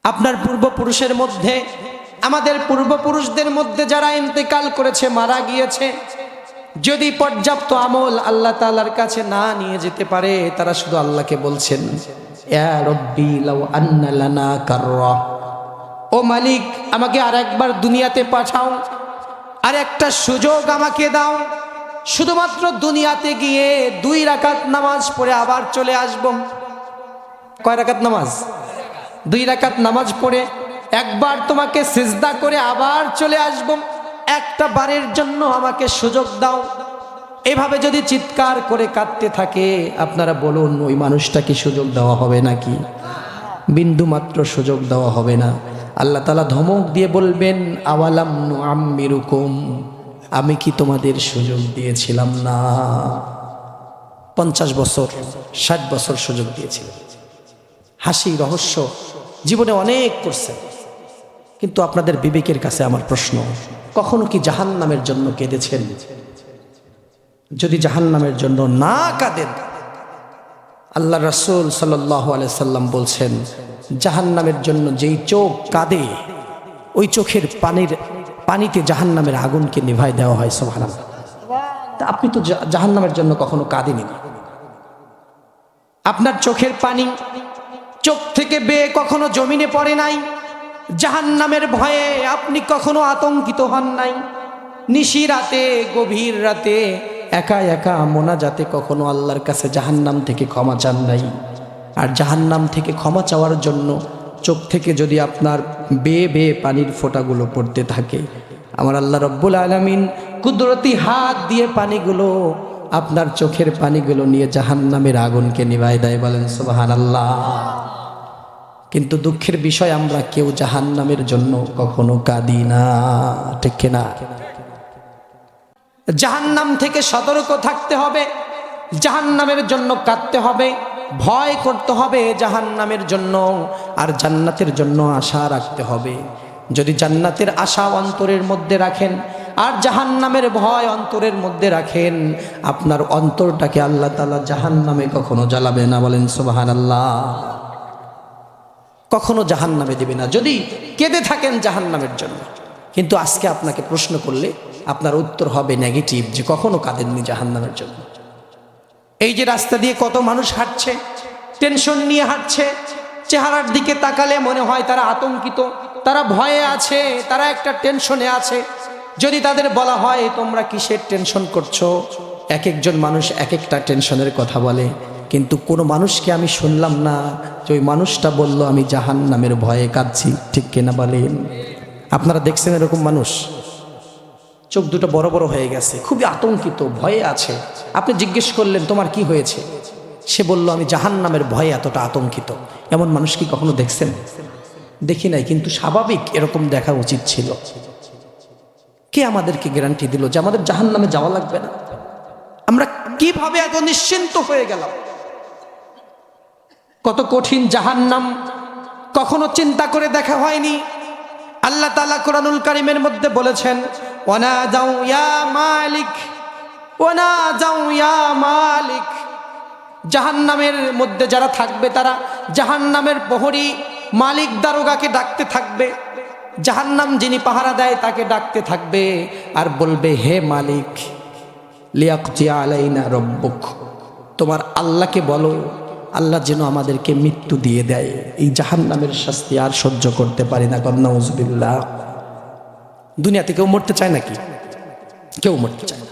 আপনার পূর্বপুরুষের মধ্যে, আমাদের পূর্বপুরুষদের মধ্যে যারা ইন্তেকাল করেছে, মারা গিয়েছে, যদি পর্যাপ্ত আমল আল্লাহ তাআলার কাছে না নিয়ে যেতে পারে, তারা শুধু আল্লাহকে বলছেন, ইয়া রব্বি লাউ আন্না লানা কাররা, ও মালিক আমাকে আরেকবার দুনিয়াতে পাঠাও, আর একটা সুযোগ আমাকে দাও, শুধুমাত্র দুনিয়াতে গিয়ে 2 রাকাত নামাজ পড়ে আবার চলে আসব। কয় রাকাত নামাজ? 2 রাকাত নামাজ পড়ে একবার তোমাকে সিজদা করে আবার চলে আসব, একটা বারের জন্য আমাকে সুযোগ দাও। এভাবে যদি চিৎকার করে কাঁদতে থাকে, আপনারা বলুন ওই মানুষটাকে সুযোগ দেওয়া হবে নাকি? বিন্দু মাত্র সুযোগ দেওয়া হবে না। আল্লাহ তাআলা ধমক দিয়ে বলবেন, আওয়ালাম নুআম্মিরুকুম, আমি কি তোমাদের সুযোগ দিয়েছিলাম না? 50 বছর 60 বছর সুযোগ দিয়েছিলাম। হাসি রহস্য জীবনে অনেক করছেন, কিন্তু আপনাদের বিবেকের কাছে আমার প্রশ্ন, কখনো কি জাহান্নামের জন্য কেঁদেছেন? যদি জাহান্নামের জন্য না কাঁদেন, আল্লাহ রাসূল সাল্লাল্লাহু আলাইহি সাল্লাম বলছেন, জাহান্নামের জন্য যেই চোখ কাঁদে, ওই চোখের পানিতে জাহান্নামের আগুনকে নিভায় দেওয়া হয়। সুবহানাল্লাহ। তা আপনি তো জাহান্নামের জন্য কখনো কাঁদেননি। আপনার চোখের পানি চোখ থেকে বেয়ে কখনো জমিনে পড়ে নাই। জাহান্নামের ভয়ে আপনি কখনো আতঙ্কিত হন নাই। নিশি রাতে, গভীর রাতে একা একা মোনাজাতে কখনো আল্লাহর কাছে জাহান্নাম থেকে ক্ষমা চান নাই। আর জাহান্নাম থেকে ক্ষমা চাওয়ার জন্য চোখ থেকে যদি আপনার বেয়ে বেয়ে পানির ফোঁটাগুলো পড়তে থাকে, আমার আল্লাহ রব্বুল আলামিন কুদরতি হাত দিয়ে পানিগুলো, আপনার চোখের পানিগুলো নিয়ে জাহান্নামের আগুনকে নিভায় দেয়। বলেন সুবহানাল্লাহ। কিন্তু দুঃখের বিষয়, আমরা কেউ জাহান্নামের জন্য কখনো কাঁদি না, ঠিক কিনা? জাহান্নাম থেকে সতর্ক থাকতে হবে, জাহান্নামের জন্য কাঁদতে হবে, ভয় করতে হবে জাহান্নামের জন্য, আর জান্নাতের জন্য আশা রাখতে হবে। যদি জান্নাতের আশা অন্তরের মধ্যে রাখেন আর জাহান্নামের ভয় অন্তরের মধ্যে রাখেন, আপনার অন্তরটাকে আল্লাহ তাআলা জাহান্নামে কখনো জ্বালাবে না। বলেন সুবহানাল্লাহ। কখনো জাহান্নামে দেবে না যদি কেঁদে থাকেন জাহান্নামের জন্য। কিন্তু আজকে আপনাকে প্রশ্ন করলে আপনার উত্তর হবে নেগেটিভ, যে কখনো কাঁদেননি জাহান্নামের জন্য। এই যে রাস্তা দিয়ে কত মানুষ হাঁটছে, টেনশন নিয়ে হাঁটছে, চেহারার দিকে তাকালে মনে হয় তারা আতঙ্কিত, তারা ভয়ে আছে, তারা একটা টেনশনে আছে। যদি তাদের বলা হয় তোমরা কিসের টেনশন করছো, এক একজন মানুষ এক একটা টেনশনের কথা বলে, কিন্তু কোনো মানুষকে আমি শুনলাম না যে ওই মানুষটা বলল আমি জাহান্নামের ভয়ে কাঁদছি। ঠিক কিনা বলেন? আপনারা দেখছেন এরকম মানুষ? চোখ দুটো বড় বড় হয়ে গেছে, খুবই আতঙ্কিত, ভয়ে আছে। আপনি জিজ্ঞেস করলেন তোমার কি হয়েছে, সে বলল আমি জাহান্নামের ভয়ে এতটা আতঙ্কিত। এমন মানুষ কি কখনো দেখছেন? দেখি নাই, কিন্তু স্বাভাবিক এরকম দেখা উচিত ছিল। কে আমাদেরকে গ্যারান্টি দিল যে আমাদের জাহান্নামে যাওয়া লাগবে না? আমরা কিভাবে এত নিশ্চিন্ত হয়ে গেলাম? কত কঠিন জাহান্নাম কখনো চিন্তা করে দেখা হয়নি। আল্লাহ তাআলা কোরআনুল কারীমের মধ্যে বলেছেন, ওয়ানাদাউ ইয়া মালিক, ওয়ানাদাউ ইয়া মালিক। জাহান্নামের মধ্যে যারা থাকবে তারা জাহান্নামের প্রহরী মালিক দারোগাকে ডাকতে থাকবে। জাহান্নাম যিনি পাহারা দেয় তাকে ডাকতে থাকবে আর বলবে, হে মালিক, লিয়াকজি আলাইনা রব্বুক, তোমার আল্লাহকে বলো আল্লাহ যেন আমাদেরকে মৃত্যু দিয়ে দেয়, এই জাহান্নামের শাস্তি আর সহ্য করতে পারি না। নাউযুবিল্লাহ। দুনিয়াতে কেউ মরতে চায় নাকি? কেউ মরতে চায় না।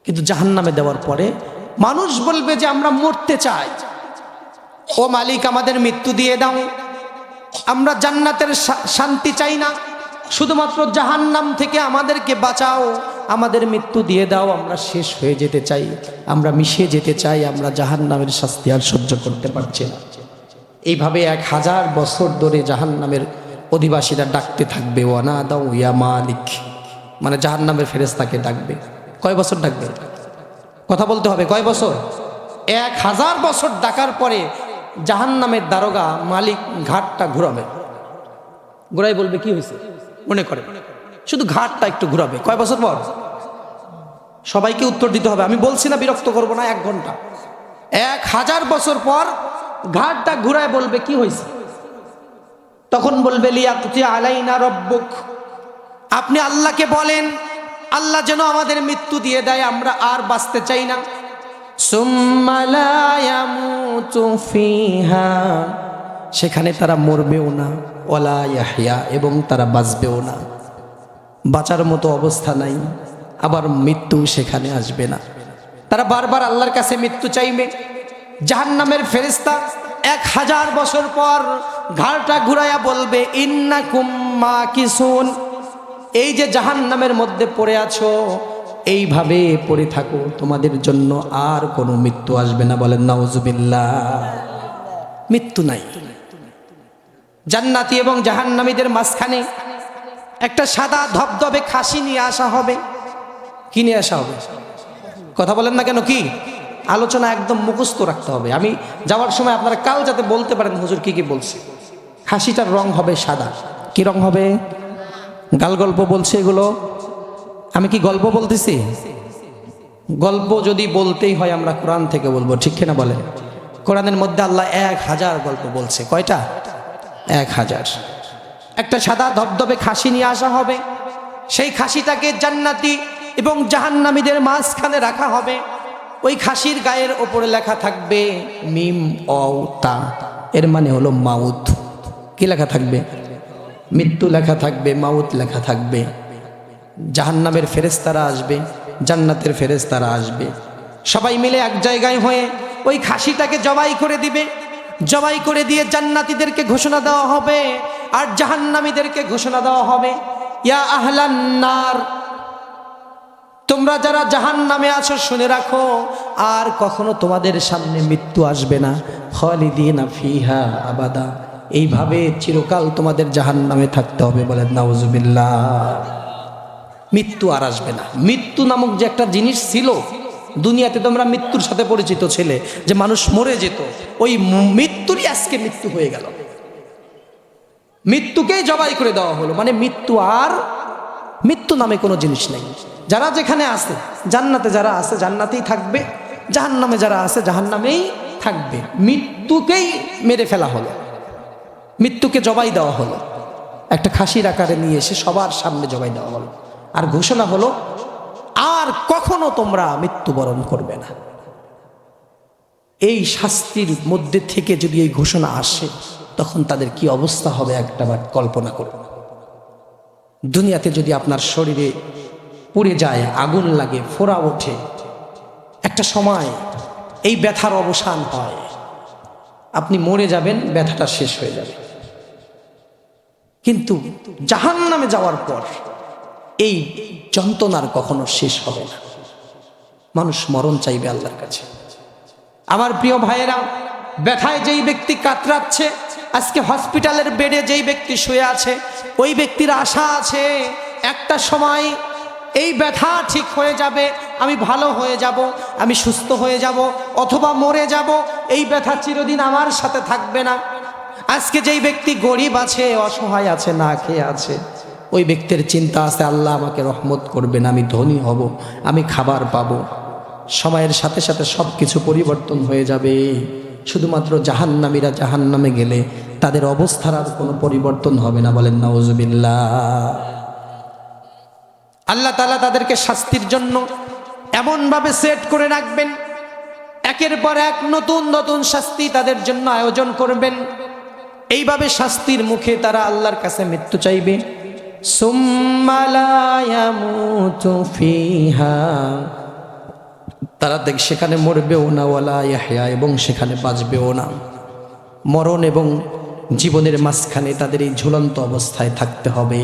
কিন্তু জাহান্নামে দেওয়ার পরে মানুষ বলবে যে আমরা মরতে চাই, ও মালিক আমাদের মৃত্যু দিয়ে দাও, আমরা জান্নাতের শান্তি চাই না, শুধুমাত্র জাহান্নাম থেকে আমাদেরকে বাঁচাও, আমাদের মৃত্যু দিয়ে দাও, আমরা শেষ হয়ে যেতে চাই, আমরা মিশে যেতে চাই, আমরা জাহান্নামের শাস্তি আর সহ্য করতে পারছি না। এইভাবে 1000 বছর ধরে জাহান্নামের অধিবাসীরা ডাকতে থাকবে, ওয়ানাদাউ ইয়া মালিক, মানে জাহান্নামের ফেরেশতাকে ডাকবে। কয় বছর ডাকবে? কথা বলতে হবে, কয় বছর? 1000 বছর ডাকার পরে জাহান্নামের দারোগা মালিক ঘাটটা ঘুরাবে, ঘুরাই বলবে কি হয়েছে মনে করে, শুধু ঘাটটা একটু ঘুরাবে। কয় বছর পর? সবাইকে উত্তর দিতে হবে, আমি বলছি না, বিরক্ত করব না, 1 ঘন্টা। 1000 বছর পর ঘাটটা ঘুরায় বলবে কি হয়েছে। তখন বলবে লিয়াকতি আলাইনা রব্বুক, আপনি আল্লাহকে বলেন আল্লাহ যেন আমাদের মৃত্যু দিয়ে দেয়, আমরা আর বাঁচতে চাই না। সুম্মা লা ইয়ামুতু ফিহা, সেখানে তারা মরবেও না, ওয়ালা ইয়াহইয়া, এবং তারা বাঁচবেও না, বাঁচার মতো অবস্থা নাই, আবার মৃত্যু সেখানে আসবে না। তারা বারবার আল্লাহর কাছে মৃত্যু চাইবে। জাহান্নামের ফেরেশতা 1000 বছর পর ঘাড়টা ঘুরাইয়া বলবে ইন্নাকুম মাকিসুন, এই যে জাহান্নামের মধ্যে পড়ে আছো এইভাবে পড়ে থাকো, তোমাদের জন্য আর কোনো মৃত্যু আসবে না। বলেন নাউজুবিল্লাহ। মৃত্যু নাই। জান্নাতি এবং জাহান্নামীদের মাঝখানে একটা সাদা ধবধবে খাসি নিয়ে আসা হবে। কি নিয়ে আসা হবে? কথা বলেন না কেন? কি আলোচনা একদম মুখস্থ রাখতে হবে। আমি যাওয়ার সময় আপনারা কাল যাতে বলতে পারেন হুজুর কি কি বলছে। খাসিটার রং হবে সাদা। কি রং হবে? গাল গল্প বলছে এগুলো? আমি কি গল্প বলতেছি? গল্প যদি বলতেই হয় আমরা কোরআন থেকে বলবো, ঠিক কিনা বলেন? কোরআনের মধ্যে আল্লাহ 1000 গল্প বলছে। কয়টা? 1000। একটা সাদা ধবধবে খাসি নিয়ে আসা হবে। সেই খাসিটাকে জান্নাতি এবং জাহান্নামীদের মাঝখানে রাখা হবে। ওই খাসির গায়ের ওপরে লেখা থাকবে মিম অ তা, এর মানে হলো মাউত। কি লেখা থাকবে? মৃত্যু লেখা থাকবে, মাউত লেখা থাকবে। জাহান্নামের ফেরেশতারা আসবে, জান্নাতের ফেরেশতারা আসবে, সবাই মিলে এক জায়গায় হয়ে ওই খাসিটাকে জবাই করে দিবে। জবাই করে দিয়ে জান্নাতীদেরকে ঘোষণা দেওয়া হবে আর জাহান্নামীদেরকে ঘোষণা দেওয়া হবে, ইয়া আহলান নার, তোমরা যারা জাহান্নামে আছো শুনে রাখো, আর কখনো তোমাদের সামনে মৃত্যু আসবে না। খালিদিনা ফিহা আবাদা, এইভাবে চিরকাল তোমাদের জাহান্নামে থাকতে হবে। বলেন নাউজুবিল্লাহ। মৃত্যু আর আসবে না। মৃত্যু নামক যে একটা জিনিস ছিল দুনিয়াতে, তোমরা মৃত্যুর সাথে পরিচিত ছেলে, যে মানুষ মরে যেত, ওই মৃত্যুরই আজকে মৃত্যু হয়ে গেল। মৃত্যুকেই জবাই করে দেওয়া হলো, মানে মৃত্যু আর মৃত্যু নামে কোনো জিনিস নেই। যারা যেখানে আছে, জান্নাতে যারা আছে জান্নাতেই থাকবে, জাহান্নামে যারা আছে জাহান্নামেই থাকবে। মৃত্যুকেই মেরে ফেলা হলো, মৃত্যুকে জবাই দেওয়া হলো, একটা খাসির আকারে নিয়ে এসে সবার সামনে জবাই দেওয়া হলো। আর ঘোষণা হলো আর কখনো তোমরা মৃত্যুবরণ করবে না। এই শাস্তির মধ্যে থেকে যদি এই ঘোষণা আসে তখন তাদের কি অবস্থা হবে একটাবার কল্পনা করুন। দুনিয়াতে যদি আপনার শরীরে পুড়ে যায়, আগুন লাগে, ফোড়া ওঠে, একটা সময় এই ব্যথার অবসান হয়, আপনি মরে যাবেন, ব্যথাটা শেষ হয়ে যাবে। কিন্তু জাহান্নামে যাওয়ার পর এই যন্ত্রণার কখনো শেষ হবে না। মানুষ মরণ চাইবে আল্লাহর কাছে। আমার প্রিয় ভাইয়েরা, ব্যথায় যেই ব্যক্তি কাতরাচ্ছে, আজকে হসপিটালের বেডে যেই ব্যক্তি শুয়ে আছে, ওই ব্যক্তির আশা আছে একটা সময় এই ব্যথা ঠিক হয়ে যাবে, আমি ভালো হয়ে যাব, আমি সুস্থ হয়ে যাব, অথবা মরে যাব, এই ব্যথা চিরদিন আমার সাথে থাকবে না। আজকে যেই ব্যক্তি গরিব আছে, অসহায় আছে, না খেয়ে আছে, ওই ব্যক্তির চিন্তা আছে আল্লাহ আমাকে রহমত করবেন, আমি ধনী হব, আমি খাবার পাবো। সময়ের সাথে সাথে সব কিছু পরিবর্তন হয়ে যাবে। শুধুমাত্র জাহান্নামীরা জাহান্নামে গেলে তাদের অবস্থার আর কোনো পরিবর্তন হবে না। বলেন নাউজুবিল্লাহ। আল্লাহ তাআলা তাদেরকে শাস্তির জন্য এমনভাবে সেট করে রাখবেন, একের পর এক নতুন নতুন শাস্তি তাদের জন্য আয়োজন করবেন। এইভাবে শাস্তির মুখে তারা আল্লাহর কাছে মৃত্যু চাইবে। সুম্মা লা ইয়ামুতু ফিহা, তারা সেখানে মরবেও না, ওয়ালা ইয়াহইয়া, এবং সেখানে বাঁচবেও না। মরণ এবং জীবনের মাঝখানে তাদের এই ঝুলন্ত অবস্থায় থাকতে হবে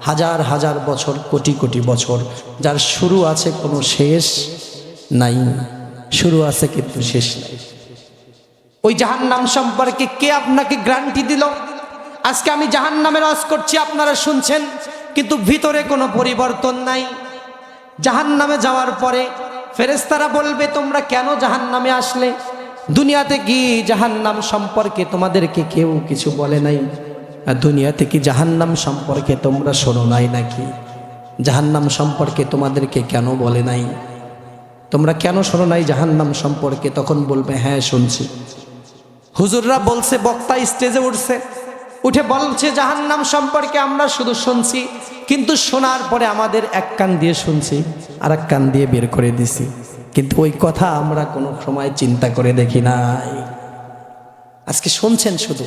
হাজার হাজার বছর, কোটি কোটি বছর, যার শুরু আছে কোনো শেষ নাই। শুরু আছে কিন্তু শেষ নাই। ওই জাহান্নাম সম্পর্কে কে আপনাকে গ্যারান্টি দিল? আজকে আমি জাহান্নামের ওয়াজ করছি, আপনারা শুনছেন, কিন্তু ভিতরে কোনো পরিবর্তন নাই। জাহান্নামে যাওয়ার পরে ফেরেশতারা বলবে তোমরা কেন জাহান্নামে আসলে? দুনিয়াতে কি জাহান্নাম সম্পর্কে তোমাদেরকে কেউ কিছু বলে নাই? আর দুনিয়াতে কি জাহান্নাম সম্পর্কে তোমরা শোনো নাই নাকি? জাহান্নাম সম্পর্কে তোমাদেরকে কেন বলে নাই? তোমরা কেন শোনো নাই জাহান্নাম সম্পর্কে? তখন বলবে হ্যাঁ শুনছি, হুজুররা বলছে, বক্তা স্টেজে উঠছে, উঠে বলছে জাহান্নাম সম্পর্কে আমরা শুধু শুনছি, কিন্তু শোনার পরে আমাদের এক কান দিয়ে শুনছি আর এক কান দিয়ে বের করে দিছি, কিন্তু ওই কথা আমরা কোনো সময় চিন্তা করে দেখি নাই। আজকে শুনছেন শুধু,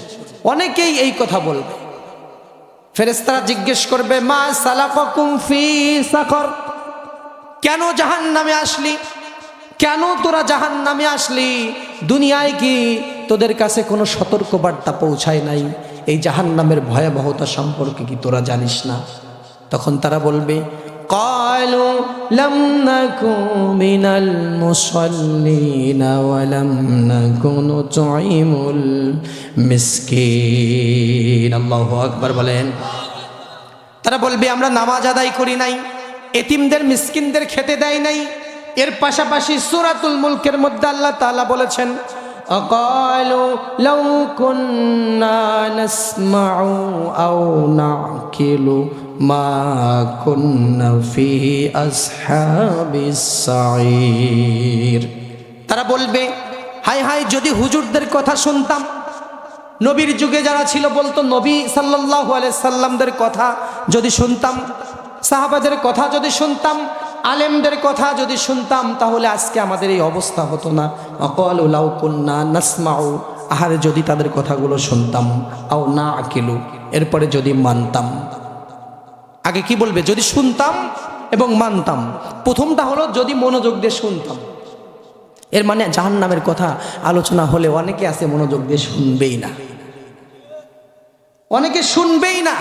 অনেকেই এই কথা বলবে। ফেরেশতারা জিজ্ঞেস করবে মা সালাকাকুম ফি সাকর, কেন জাহান্নামে আসলি, কেন তোরা জাহান্নামে আসলি? দুনিয়ায় কি তোদের কাছে কোনো সতর্কবার্তা পৌঁছায় নাই? এই জাহান্নামের ভয়াবহতা সম্পর্কে কি তোরা জানিস না? তখন তারা বলবে ক্বালু লাম নাকু মিনাল মুসাল্লিনা ওয়া লাম নাকু নুতঈমুল মিসকিন। আল্লাহু আকবার বলেন। তারা বলবে আমরা নামাজ আদায় করি নাই, এতিমদের মিসকিনদের খেতে দেয় নাই। এর পাশাপাশি সূরাতুল মুলকের মধ্যে আল্লাহ তাআলা বলেছেন আকালু লাউ কুন্না নাসমাউ আও নাকিলু মা কুন্না ফি আসহাবিস সাঈর। তারা বলবে হায় হায়, যদি হুজুরদের কথা শুনতাম, নবীর যুগে যারা ছিল বলতো নবী সাল্লাল্লাহু আলাইহি সাল্লামদের কথা যদি শুনতাম, সাহাবাদের কথা যদি শুনতাম, আলেমদের কথা যদি শুনতাম, তাহলে আজকে আমাদের এই অবস্থা হতো না। আকালু লাউ কুন্না নাসমাউ, আহারে যদি তাদের কথাগুলো শুনতাম, আও না আকিলু, এরপরে যদি মানতাম। আগে কি বলবে? যদি শুনতাম এবং মানতাম। প্রথমটা হলো যদি মনোযোগ দিয়ে শুনতাম। এর মানে জাহান্নামের কথা আলোচনা হলে অনেকে আছে মনোযোগ দিয়ে শুনবেই না, অনেকে শুনবেই না।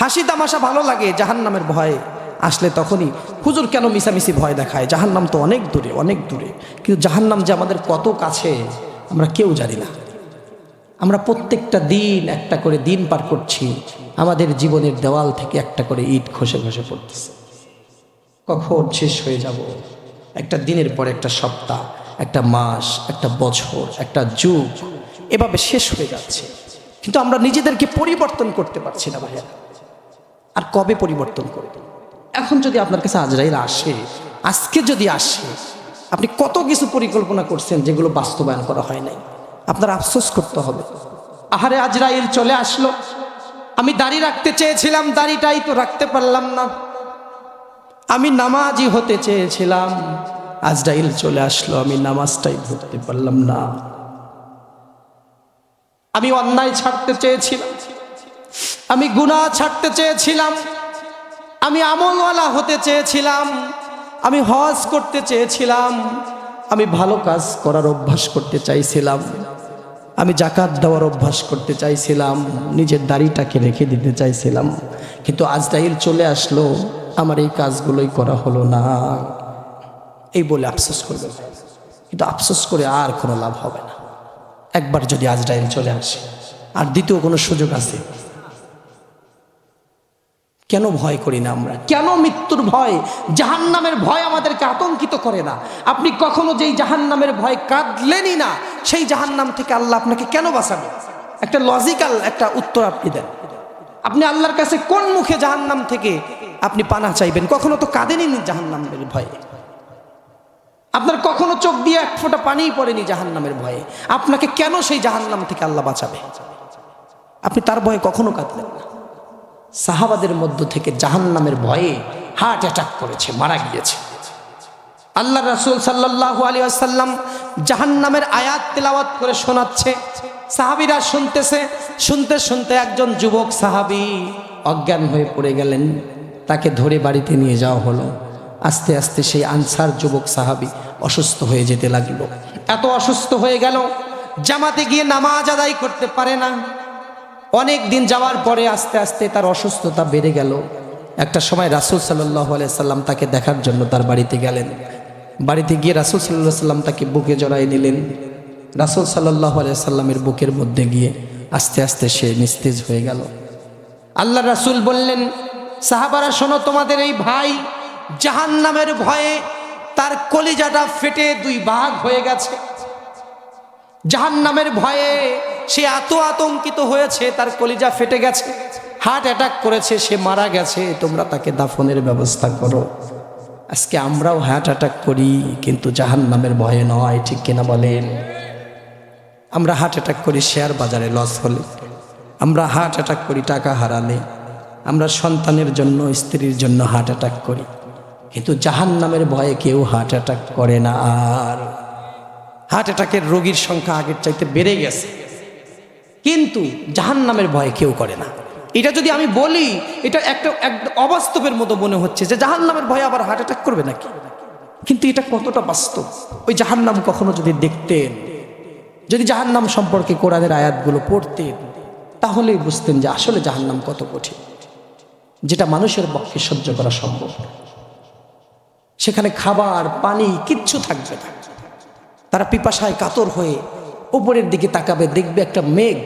হাসি তামাশা ভালো লাগে, জাহান্নামের ভয় আসলে তখনই হুজুর কেন মিছামিছি ভয় দেখায়, জাহান্নাম তো অনেক দূরে, অনেক দূরে। কিন্তু জাহান্নাম যে আমাদের কত কাছে আমরা কেউ জানি না। আমরা প্রত্যেকটা দিন একটা করে দিন পার করছি, আমাদের জীবনের দেওয়াল থেকে একটা করে ইট খসে খসে পড়তেছে। কখন শেষ হয়ে যাব? একটা দিনের পর একটা সপ্তাহ, একটা মাস, একটা বছর, একটা যুগ, এভাবে শেষ হয়ে যাচ্ছে। কিন্তু আমরা নিজেদেরকে পরিবর্তন করতে পারছি না ভাইয়া। আর কবে পরিবর্তন করব? এখন যদি আপনার কাছে আজরাইল আসে, আজকে যদি আসে, আপনি কত কিছু পরিকল্পনা করছেন যেগুলো বাস্তবায়ন করা হয় নাই, আপনার আফসোস করতে হবে। আহারে আজরাইল চলে আসলো, আমি দাড়ি রাখতে চেয়েছিলাম, দাড়িটাই তো রাখতে পারলাম না। আমি নামাজি হতে চেয়েছিলাম, আজরাইল চলে আসলো, আমি নামাজটাই ধরতে পারলাম না। আমি অন্যায় ছাড়তে চেয়েছিলাম, আমি গুনাহ ছাড়তে চেয়েছিলাম, আমি আমলওয়ালা হতে চেয়েছিলাম, আমি হজ করতে চেয়েছিলাম, আমি ভালো কাজ করার অভ্যাস করতে চাইছিলাম, আমি যাকাত দেওয়ার অভ্যাস করতে চাইছিলাম, নিজের দাড়িটাকে রেখে দিতে চাইছিলাম। কিন্তু আজরাইল চলে আসলো, আমার এই কাজগুলোই করা হলো না। এই বলে আফসোস করবে, কিন্তু আফসোস করে আর কোনো লাভ হবে না। একবার যদি আজরাইল চলে আসে, আর দ্বিতীয় কোনো সুযোগ আছে? কেন ভয় করি না আমরা? কেন মৃত্যুর ভয়, জাহান্নামের ভয় আমাদেরকে আতঙ্কিত করে না? আপনি কখনো যেই জাহান্নামের ভয় কাঁদলেনই না, সেই জাহান্নাম থেকে আল্লাহ আপনাকে কেন বাঁচাবে? একটা লজিক্যাল একটা উত্তর আপনি দেন। আপনি আল্লাহর কাছে কোন মুখে জাহান্নাম থেকে আপনি পানাহ চাইবেন? কখনো তো কাঁদেনই জাহান্নামের ভয়ে, আপনার কখনো চোখ দিয়ে এক ফোঁটা পানিই পড়েনি জাহান্নামের ভয়ে। আপনাকে কেন সেই জাহান্নাম থেকে আল্লাহ বাঁচাবে? আপনি তার ভয়ে কখনো কাঁদলেন না। সাহাবাদের মধ্য থেকে জাহান্নামের ভয়ে হার্ট অ্যাটাক করেছে, মারা গিয়েছে। আল্লাহ রাসূল সাল্লাল্লাহু আলাইহি ওয়াসাল্লাম জাহান্নামের আয়াত তেলাওয়াত করে শোনাচ্ছে, সাহাবীরা শুনতেছে। শুনতে শুনতে একজন যুবক সাহাবী অজ্ঞান হয়ে পড়ে গেলেন, তাকে ধরে বাড়িতে নিয়ে যাওয়া হলো। আস্তে আস্তে সেই আনসার যুবক সাহাবী অসুস্থ হয়ে যেতে লাগলো। এত অসুস্থ হয়ে গেল, জামাতে গিয়ে নামাজ আদায় করতে পারে না। অনেক দিন যাওয়ার পরে আস্তে আস্তে তার অসুস্থতা বেড়ে গেল। একটা সময় রাসূল সাল্লাল্লাহু আলাইহি সাল্লাম তাকে দেখার জন্য তার বাড়িতে গেলেন। বাড়িতে গিয়ে রাসূল সাল্লাল্লাহু আলাইহি সাল্লাম তাকে বুকে জড়াই নিলেন। রাসূল সাল্লাল্লাহু আলাইহি সাল্লামের বুকের মধ্যে গিয়ে আস্তে আস্তে সে নিস্তেজ হয়ে গেল। আল্লাহ রাসূল বললেন, সাহাবারা শোনো, তোমাদের এই ভাই জাহান্নামের ভয়ে তার কলিজাটা ফেটে দুই ভাগ হয়ে গেছে। জাহান্নামের ভয়ে সে এত আতঙ্কিত হয়েছে, তার কলিজা ফেটে গেছে, হার্ট অ্যাটাক করেছে, সে মারা গেছে। তোমরা তাকে দাফনের ব্যবস্থা করো। আজকে আমরাও হার্ট অ্যাটাক করি, কিন্তু জাহান্নামের ভয়ে নয়, ঠিক কিনা বলেন? আমরা হার্ট অ্যাটাক করি শেয়ার বাজারে লস হলে, আমরা হার্ট অ্যাটাক করি টাকা হারালে, আমরা সন্তানের জন্য, স্ত্রীর জন্য হার্ট অ্যাটাক করি, কিন্তু জাহান্নামের ভয়ে কেউ হার্ট অ্যাটাক করে না। আর হার্ট অ্যাটাকের রোগীর সংখ্যা আগের চাইতে বেড়ে গেছে, কিন্তু জাহান্নামের ভয়ে কেউ করে না। এটা যদি আমি বলি, এটা একটা অবাস্তবের মতো মনে হচ্ছে যে জাহান্নামের ভয়ে আবার হার্ট অ্যাটাক করবে নাকি, কিন্তু এটা কতটা বাস্তব। ওই জাহান্নাম কখনো যদি দেখতেন, যদি জাহান্নাম সম্পর্কে কোরআনের আয়াতগুলো পড়তেন, তাহলেই বুঝতেন যে আসলে জাহান্নাম কত কঠিন, যেটা মানুষের পক্ষে সহ্য করা সম্ভব। সেখানে খাবার পানি কিচ্ছু থাকবে না। তারা পিপাসায় কাতর হয়ে উপরের দিকে তাকাবে, দেখবে একটা মেঘ,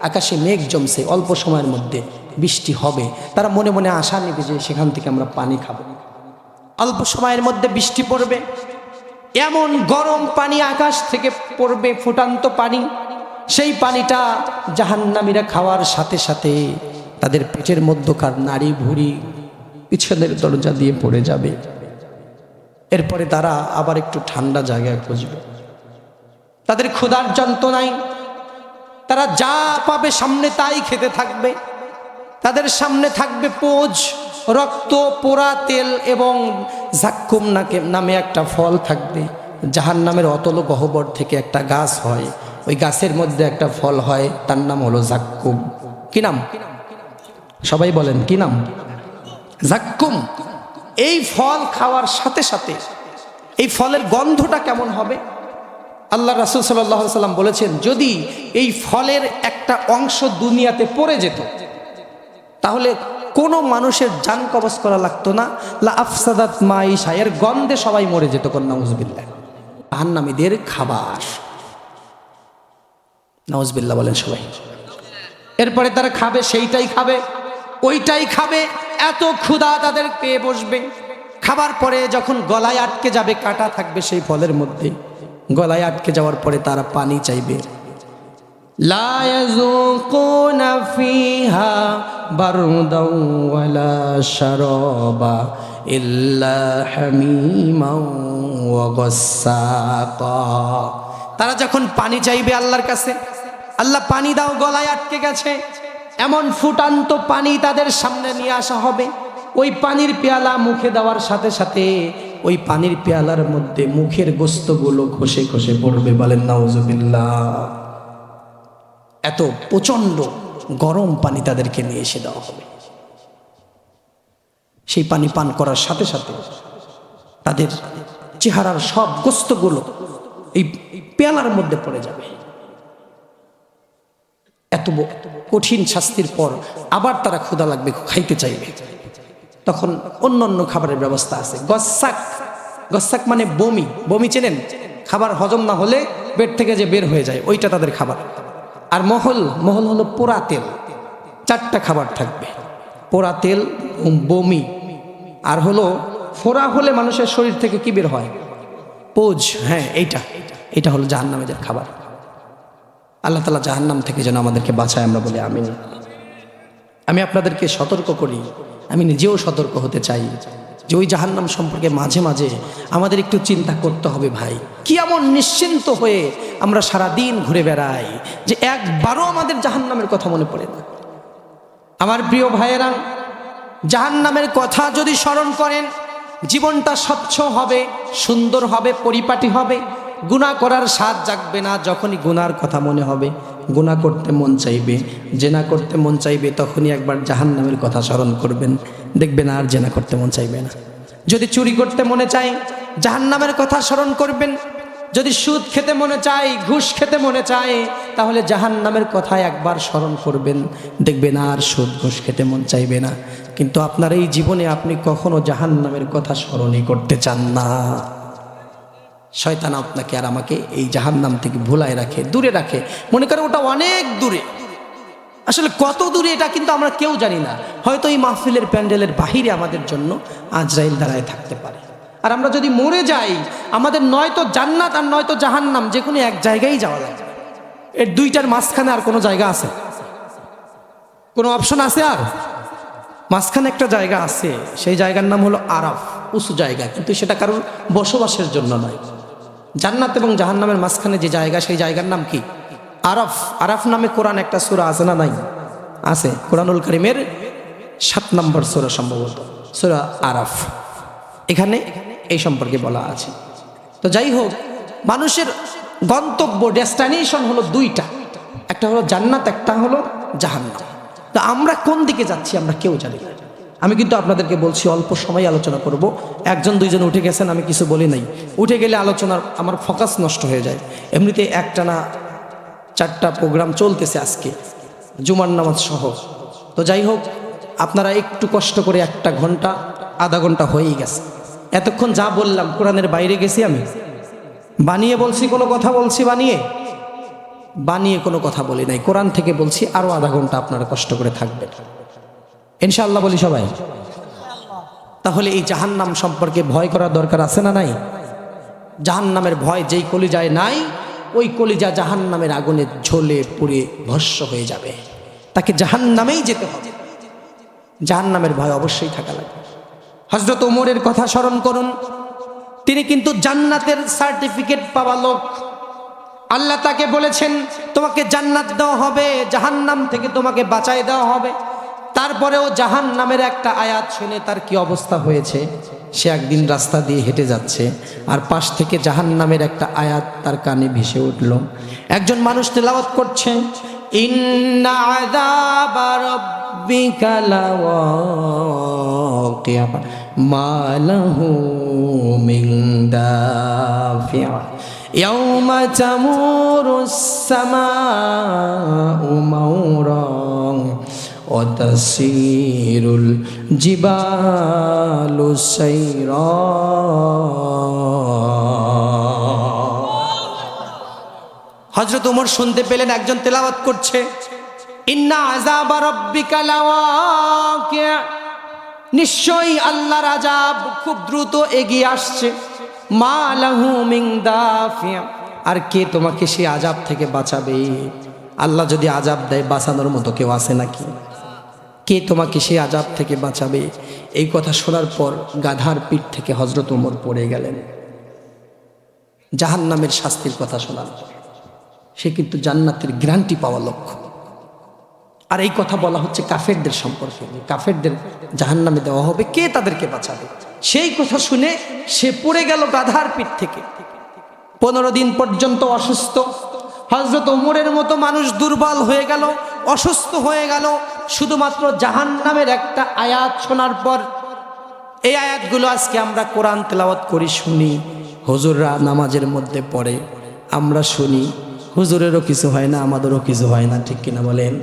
আকাশে মেঘ জমছে, অল্প সময়ের মধ্যে বৃষ্টি হবে। তারা মনে মনে আশা নেবে যে সেখান থেকে আমরা পানি খাবো, অল্প সময়ের মধ্যে বৃষ্টি পড়বে। এমন গরম পানি আকাশ থেকে পড়বে, ফুটান্ত পানি। সেই পানিটা জাহান্নামীরা খাওয়ার সাথে সাথে তাদের পেটের মধ্যকার নাড়ি ভুঁড়ি পিছনের দরজা দিয়ে পড়ে যাবে। এরপরে তারা আবার একটু ঠান্ডা জায়গায় খুঁজবে। তাদের ক্ষুধার যন্ত্রণায় তারা যা পাবে সামনে তাই খেতে থাকবে। তাদের সামনে থাকবে পোজ, রক্ত, পোড়া তেল এবং জাক্কুম নামে একটা ফল থাকবে। জাহান্নামের অতল গহ্বর থেকে একটা গাছ হয়, ওই গাছের মধ্যে একটা ফল হয়, তার নাম হলো জাক্কুম। কি নাম? সবাই বলেন কি নাম? জাক্কুম। এই ফল খাওয়ার সাথে সাথে এই ফলের গন্ধটা কেমন হবে? আল্লাহ রাসূল সাল্লাল্লাহু আলাইহি সাল্লাম বলেছেন, যদি এই ফলের একটা অংশ দুনিয়াতে পড়ে যেত, তাহলে কোনো মানুষের জান কবজ করা লাগতো না। লা আফসাদাত মাইশা, এর গন্ধে সবাই মরে যেত। নাউজুবিল্লাহ। জাহান্নামীদের খাবার, নাউজুবিল্লাহ বলেন সবাই। এরপরে তারা খাবে, সেইটাই খাবে, ওইটাই খাবে, এত ক্ষুধা তাদের পেয়ে বসবে। খাবার পরে যখন গলায় আটকে যাবে, কাঁটা থাকবে সেই ফলের মধ্যে, গলায় আটকে যাওয়ার পরে তারা পানি চাইবে। লা ইয়াযুকুনা ফিহা বারদাও ওয়ালা শারাবা ইল্লা হামিমাও ওয়া গাসসাকা। তারা যখন পানি চাইবে আল্লাহর কাছে, আল্লাহ পানি দাও, গলায় আটকে গেছে, এমন ফুটান্ত পানি তাদের সামনে নিয়ে আসা হবে। ওই পানির পেয়ালা মুখে দেওয়ার সাথে সাথে ওই পানির পেয়ালার মধ্যে মুখের গোস্তগুলো খসে খসে পড়বে। বলেন নাউজুবিল্লাহ। এত প্রচন্ড গরম পানি তাদেরকে নিয়ে এসে দেওয়া হবে। সেই পানি পান করার সাথে সাথে তাদের চেহারার সব গোস্তগুলো এই পেয়ালার মধ্যে পড়ে যাবে। এত কঠিন শাস্তির পর আবার তারা ক্ষুধা লাগবে, খাইতে চাইবে। তখন অন্য অন্য খাবারের ব্যবস্থা আছে। গসাক, গসাক মানে বমি। বমি চেনেন? খাবার হজম না হলে পেট থেকে যে বের হয়ে যায়, ওইটা তাদের খাবার। আর মহল, মহল হলো পোড়া তেল। চারটা খাবার থাকবে: পোড়া তেল, বমি, আর হলো ফোড়া হলে মানুষের শরীর থেকে কি বের হয়? পোজ। হ্যাঁ, এইটা হলো জাহান্নামীদের খাবার। আল্লাহ তাআলা জাহান্নাম থেকে যেন আমাদেরকে বাঁচায়, আমরা বলি আমিন। আমি আপনাদেরকে সতর্ক করি, আমি নিজেও সতর্ক হতে চাই যে ওই জাহান্নাম সম্পর্কে মাঝে মাঝে আমাদের একটু চিন্তা করতে হবে। ভাই, কি এমন নিশ্চিন্ত হয়ে আমরা সারাদিন ঘুরে বেড়াই যে একবারও আমাদের জাহান্নামের কথা মনে পড়ে না? আমার প্রিয় ভাইয়েরা, জাহান্নামের কথা যদি স্মরণ করেন, জীবনটা স্বচ্ছ হবে, সুন্দর হবে, পরিপাটি হবে, গুনাহ করার স্বাদ জাগবে না। যখনই গুনার কথা মনে হবে, গুনাহ করতে মন চাইবে, জেনা করতে মন চাইবে, তখনই একবার জাহান্নামের কথা স্মরণ করবেন, দেখবেন আর জেনা করতে মন চাইবে না। যদি চুরি করতে মনে চায়, জাহান্নামের কথা স্মরণ করবেন। যদি সুদ খেতে মনে চায়, ঘুষ খেতে মনে চায়, তাহলে জাহান্নামের কথা একবার স্মরণ করবেন, দেখবেন আর সুদ ঘুষ খেতে মন চাইবে না। কিন্তু আপনার এই জীবনে আপনি কখনো জাহান্নামের কথা স্মরণই করতে চান না। শয়তান আপনাকে আর আমাকে এই জাহান্নাম থেকে ভুলায় রাখে, দূরে রাখে। মনে করে ওটা অনেক দূরে। আসলে কত দূরে এটা কিন্তু আমরা কেউ জানি না। হয়তো এই মাহফিলের প্যান্ডেলের বাহিরে আমাদের জন্য আজরাইল দাঁড়ায় থাকতে পারে। আর আমরা যদি মরে যাই, আমাদের নয়তো জান্নাত আর নয়তো জাহান্নাম, যে কোনো এক জায়গায় যাওয়া যায়। এর দুইটার মাঝখানে আর কোনো জায়গা আছে? কোনো অপশন আছে? আর মাঝখানে একটা জায়গা আছে, সেই জায়গার নাম হলো আরাফ, উঁচু জায়গা, কিন্তু সেটা কারোর বসবাসের জন্য নয়। জান্নাত এবং জাহান্নামের মাঝখানে যে জায়গা, সেই জায়গার নাম কি? আরাফ। আরাফ নামে কোরআন একটা সূরা আছে না নাই? আছে কোরআনুল কারীমের 7 নম্বর সূরা, সম্ভবত সূরা আরাফ, এখানে এই সম্পর্কে বলা আছে। তো যাই হোক, মানুষের গন্তব্য ডেস্টিনেশন হলো দুইটা, একটা হলো জান্নাত, একটা হলো জাহান্নাম। তো আমরা কোন দিকে যাচ্ছি আমরা কেউ জানি না। আমি কিন্তু আপনাদেরকে বলছি অল্প সময় আলোচনা করব। একজন দুইজন উঠে গেছেন, আমি কিছু বলি নাই। উঠে গেলে আলোচনার আমার ফোকাস নষ্ট হয়ে যায়। এমনিতে একটানা 4টা প্রোগ্রাম চলতেছে আজকে, জুমার নামাজ সহ। তো যাই হোক, আপনারা একটু কষ্ট করে 1 ঘন্টা আধা ঘন্টা হয়েই গেছে। এতক্ষণ যা বললাম কোরআনের বাইরে গেছি আমি? বানিয়ে বলছি কোনো কথা? বলছি বানিয়ে কোনো কথা বলি নাই, কোরআন থেকে বলছি। আরো আধা ঘন্টা আপনারা কষ্ট করে থাকবেন ইনশাআল্লাহ, বলি সবাই। তাহলে এই জাহান্নাম সম্পর্কে ভয় করার দরকার আছে না নাই? জাহান্নামের ভয় যেই কলিজায় নাই, ওই কলিজা জাহান্নামের আগুনে ঝলে পুড়ে ভস্ম হয়ে যাবে। তাকে জাহান্নামেই যেতে হবে, জাহান্নামের ভয় অবশ্যই থাকা লাগবে। হযরত ওমরের কথা স্মরণ করুন, তিনি কিন্তু জান্নাতের সার্টিফিকেট পাওয়া লোক। আল্লাহ তাকে বলেছেন তোমাকে জান্নাত দেওয়া হবে, জাহান্নাম থেকে তোমাকে বাঁচাই দেওয়া হবে। তারপরেও জাহান্নামের একটা আয়াত শুনে তার কি অবস্থা হয়েছে। সে একদিন রাস্তা দিয়ে হেঁটে যাচ্ছে, আর পাশ থেকে জাহান্নামের একটা আয়াত তার কানে ভেসে উঠল। একজন মানুষ তেলাওয়াত করছে, ইন্না আযাবা রাব্বিকা লাওয়াকিয়া মা লাহু মিন দাফিয়া ইয়াউমা তামুরুস সামাউ মাওরা ওয়া তাসিরুল জিবালু সাইরা। হযরত ওমর শুনতে পেলেন একজন তেলাওয়াত করছে, ইন্না আযাবা রাব্বিকা লাওয়াকিয়া, নিশ্চয়ই আল্লাহর আযাব খুব দ্রুত এগিয়ে আসছে। মা লাহু মিন দাফিয়া, আর কে তোমাকে সেই আযাব থেকে বাঁচাবে? আল্লাহ যদি আযাব দেয়, বাঁচানোর মতো কেউ আছে নাকি? কে তোমাকে সেই আযাব থেকে বাঁচাবে? এই কথা শোনার পর গাধার পিঠ থেকে হযরত ওমর পড়ে গেলেন। জাহান্নামের শাস্তির কথা শোনার পর সে কিন্তু জান্নাতের গ্যারান্টি পাওয়া লক্ষ্য। আর এই কথা বলা হচ্ছে কাফেরদের সম্পর্কে, কাফেরদের জাহান্নামে দেওয়া হবে, কে তাদেরকে বাঁচাবে? সেই কথা শুনে সে পড়ে গেল গাধার পিঠ থেকে। 15 দিন পর্যন্ত অসুস্থ। হযরত ওমরের মতো মানুষ দুর্বল হয়ে গেল, অসুস্থ হয়ে গেল, শুধুমাত্র জাহান্নামের একটা আয়াত শোনার পর। এই আয়াতগুলো আজকে আমরা কোরআন তেলাওয়াত করি, শুনি, হুজুররা নামাজের মধ্যে পড়ে, আমরা শুনি, হুজুরেরও কিছু হয় না, আমাদেরও কিছু হয় না, ঠিক কিনা বলেন?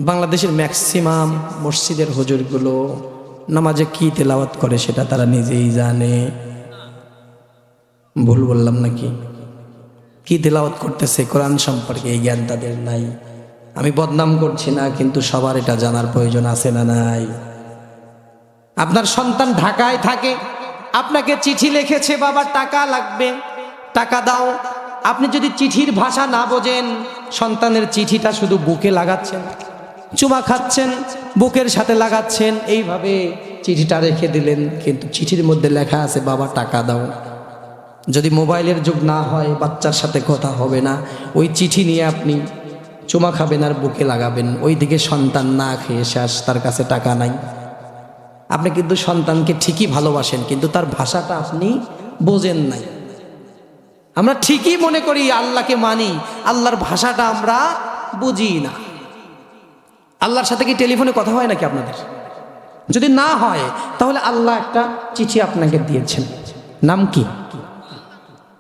বাংলাদেশের ম্যাক্সিমাম মসজিদের হুজুরগুলো নামাজে কি তেলাওয়াত করে সেটা তারা নিজেই জানে। ভুল বললাম নাকি? কি তেলাওয়াত করতেছে কোরআন সম্পর্কে এই জ্ঞান তাদের নাই। আমি বদনাম করছি না, কিন্তু সবার এটা জানার প্রয়োজন আছে না নাই? আপনার সন্তান ঢাকায় থাকে, আপনাকে চিঠি লিখেছে, বাবা টাকা লাগবে, টাকা দাও। আপনি যদি চিঠির ভাষা না বোঝেন, সন্তানের চিঠিটা শুধু বুকে লাগাচ্ছেন, চুমা খাচ্ছেন, বুকের সাথে লাগাচ্ছেন, এইভাবে চিঠিটা রেখে দিলেন, কিন্তু চিঠির মধ্যে লেখা আছে বাবা টাকা দাও। যদি মোবাইলের যুগ না হয়, বাচ্চার সাথে কথা হবে না, ওই চিঠি নিয়ে আপনি চুমা খাবেন আর বুকে লাগাবেন, ওইদিকে সন্তান না খেয়ে শেষ, তার কাছে টাকা নাই। আপনি কিন্তু সন্তানকে ঠিকই ভালোবাসেন, কিন্তু তার ভাষাটা আপনি বোঝেন নাই। আমরা ঠিকই মনে করি আল্লাহকে মানি, আল্লাহর ভাষাটা আমরা বুঝি না। আল্লাহর সাথে কি টেলিফোনে কথা হয় নাকি আপনাদের? যদি না হয়, তাহলে আল্লাহ একটা চিঠি আপনাকে দিয়েছেন, নাম কি?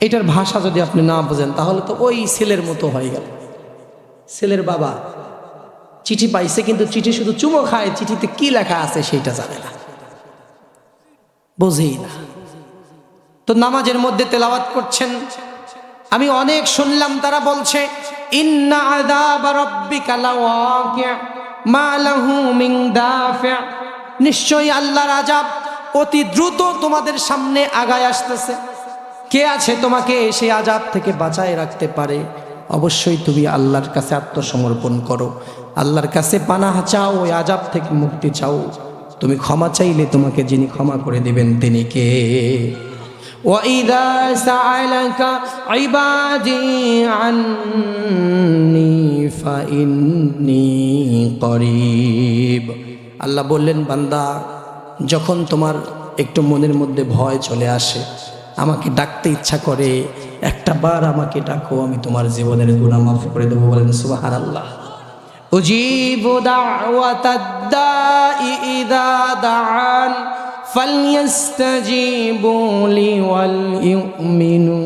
এটার ভাষা যদি আপনি না বোঝেন, তাহলে তো ওই ছেলের মতো হয়ে গেল। ছেলের বাবা চিঠি পাইছে, কিন্তু চিঠি শুধু চুমো খায়, চিঠিতে কি লেখা আছে সেইটা জানে না, বোঝেই না। তো নামাজের মধ্যে তেলাওয়াত করছেন, আমি অনেক শুনলাম, তারা বলছে ইন্না আযাবা রাব্বিকা লাওয়াকিয়া মা লাহু মিন দাফিয়া, নিশ্চয়ই আল্লাহর আযাব অতি দ্রুত তোমাদের সামনে আগায় আসতেছে। কে আছে তোমাকে সেই আযাব থেকে বাঁচায় রাখতে পারে? অবশ্যই তুমি আল্লাহর কাছে আত্মসমর্পণ করো, আল্লাহর কাছে পানাহ চাও, ওই আযাব থেকে মুক্তি চাও। তুমি ক্ষমা চাইলে তোমাকে যিনি ক্ষমা করে দিবেন তিনি কে? وَإِذَا سَأَلَكَ عِبَادِي عَنِّي فإني قريب। আল্লাহ বললেন, বান্দা যখন তোমার একটু মনের মধ্যে ভয় চলে আসে, আমাকে ডাকতে ইচ্ছা করে, একটা বার আমাকে ডাকো, আমি তোমার জীবনের গুনাহ মাফ করে দেবো। বলেন সুবহানাল্লাহ। উজিবু দাওয়াতাদ দাই ইযা দাআন ফালইস্তাজিবু লি ওয়াল ইউমিনু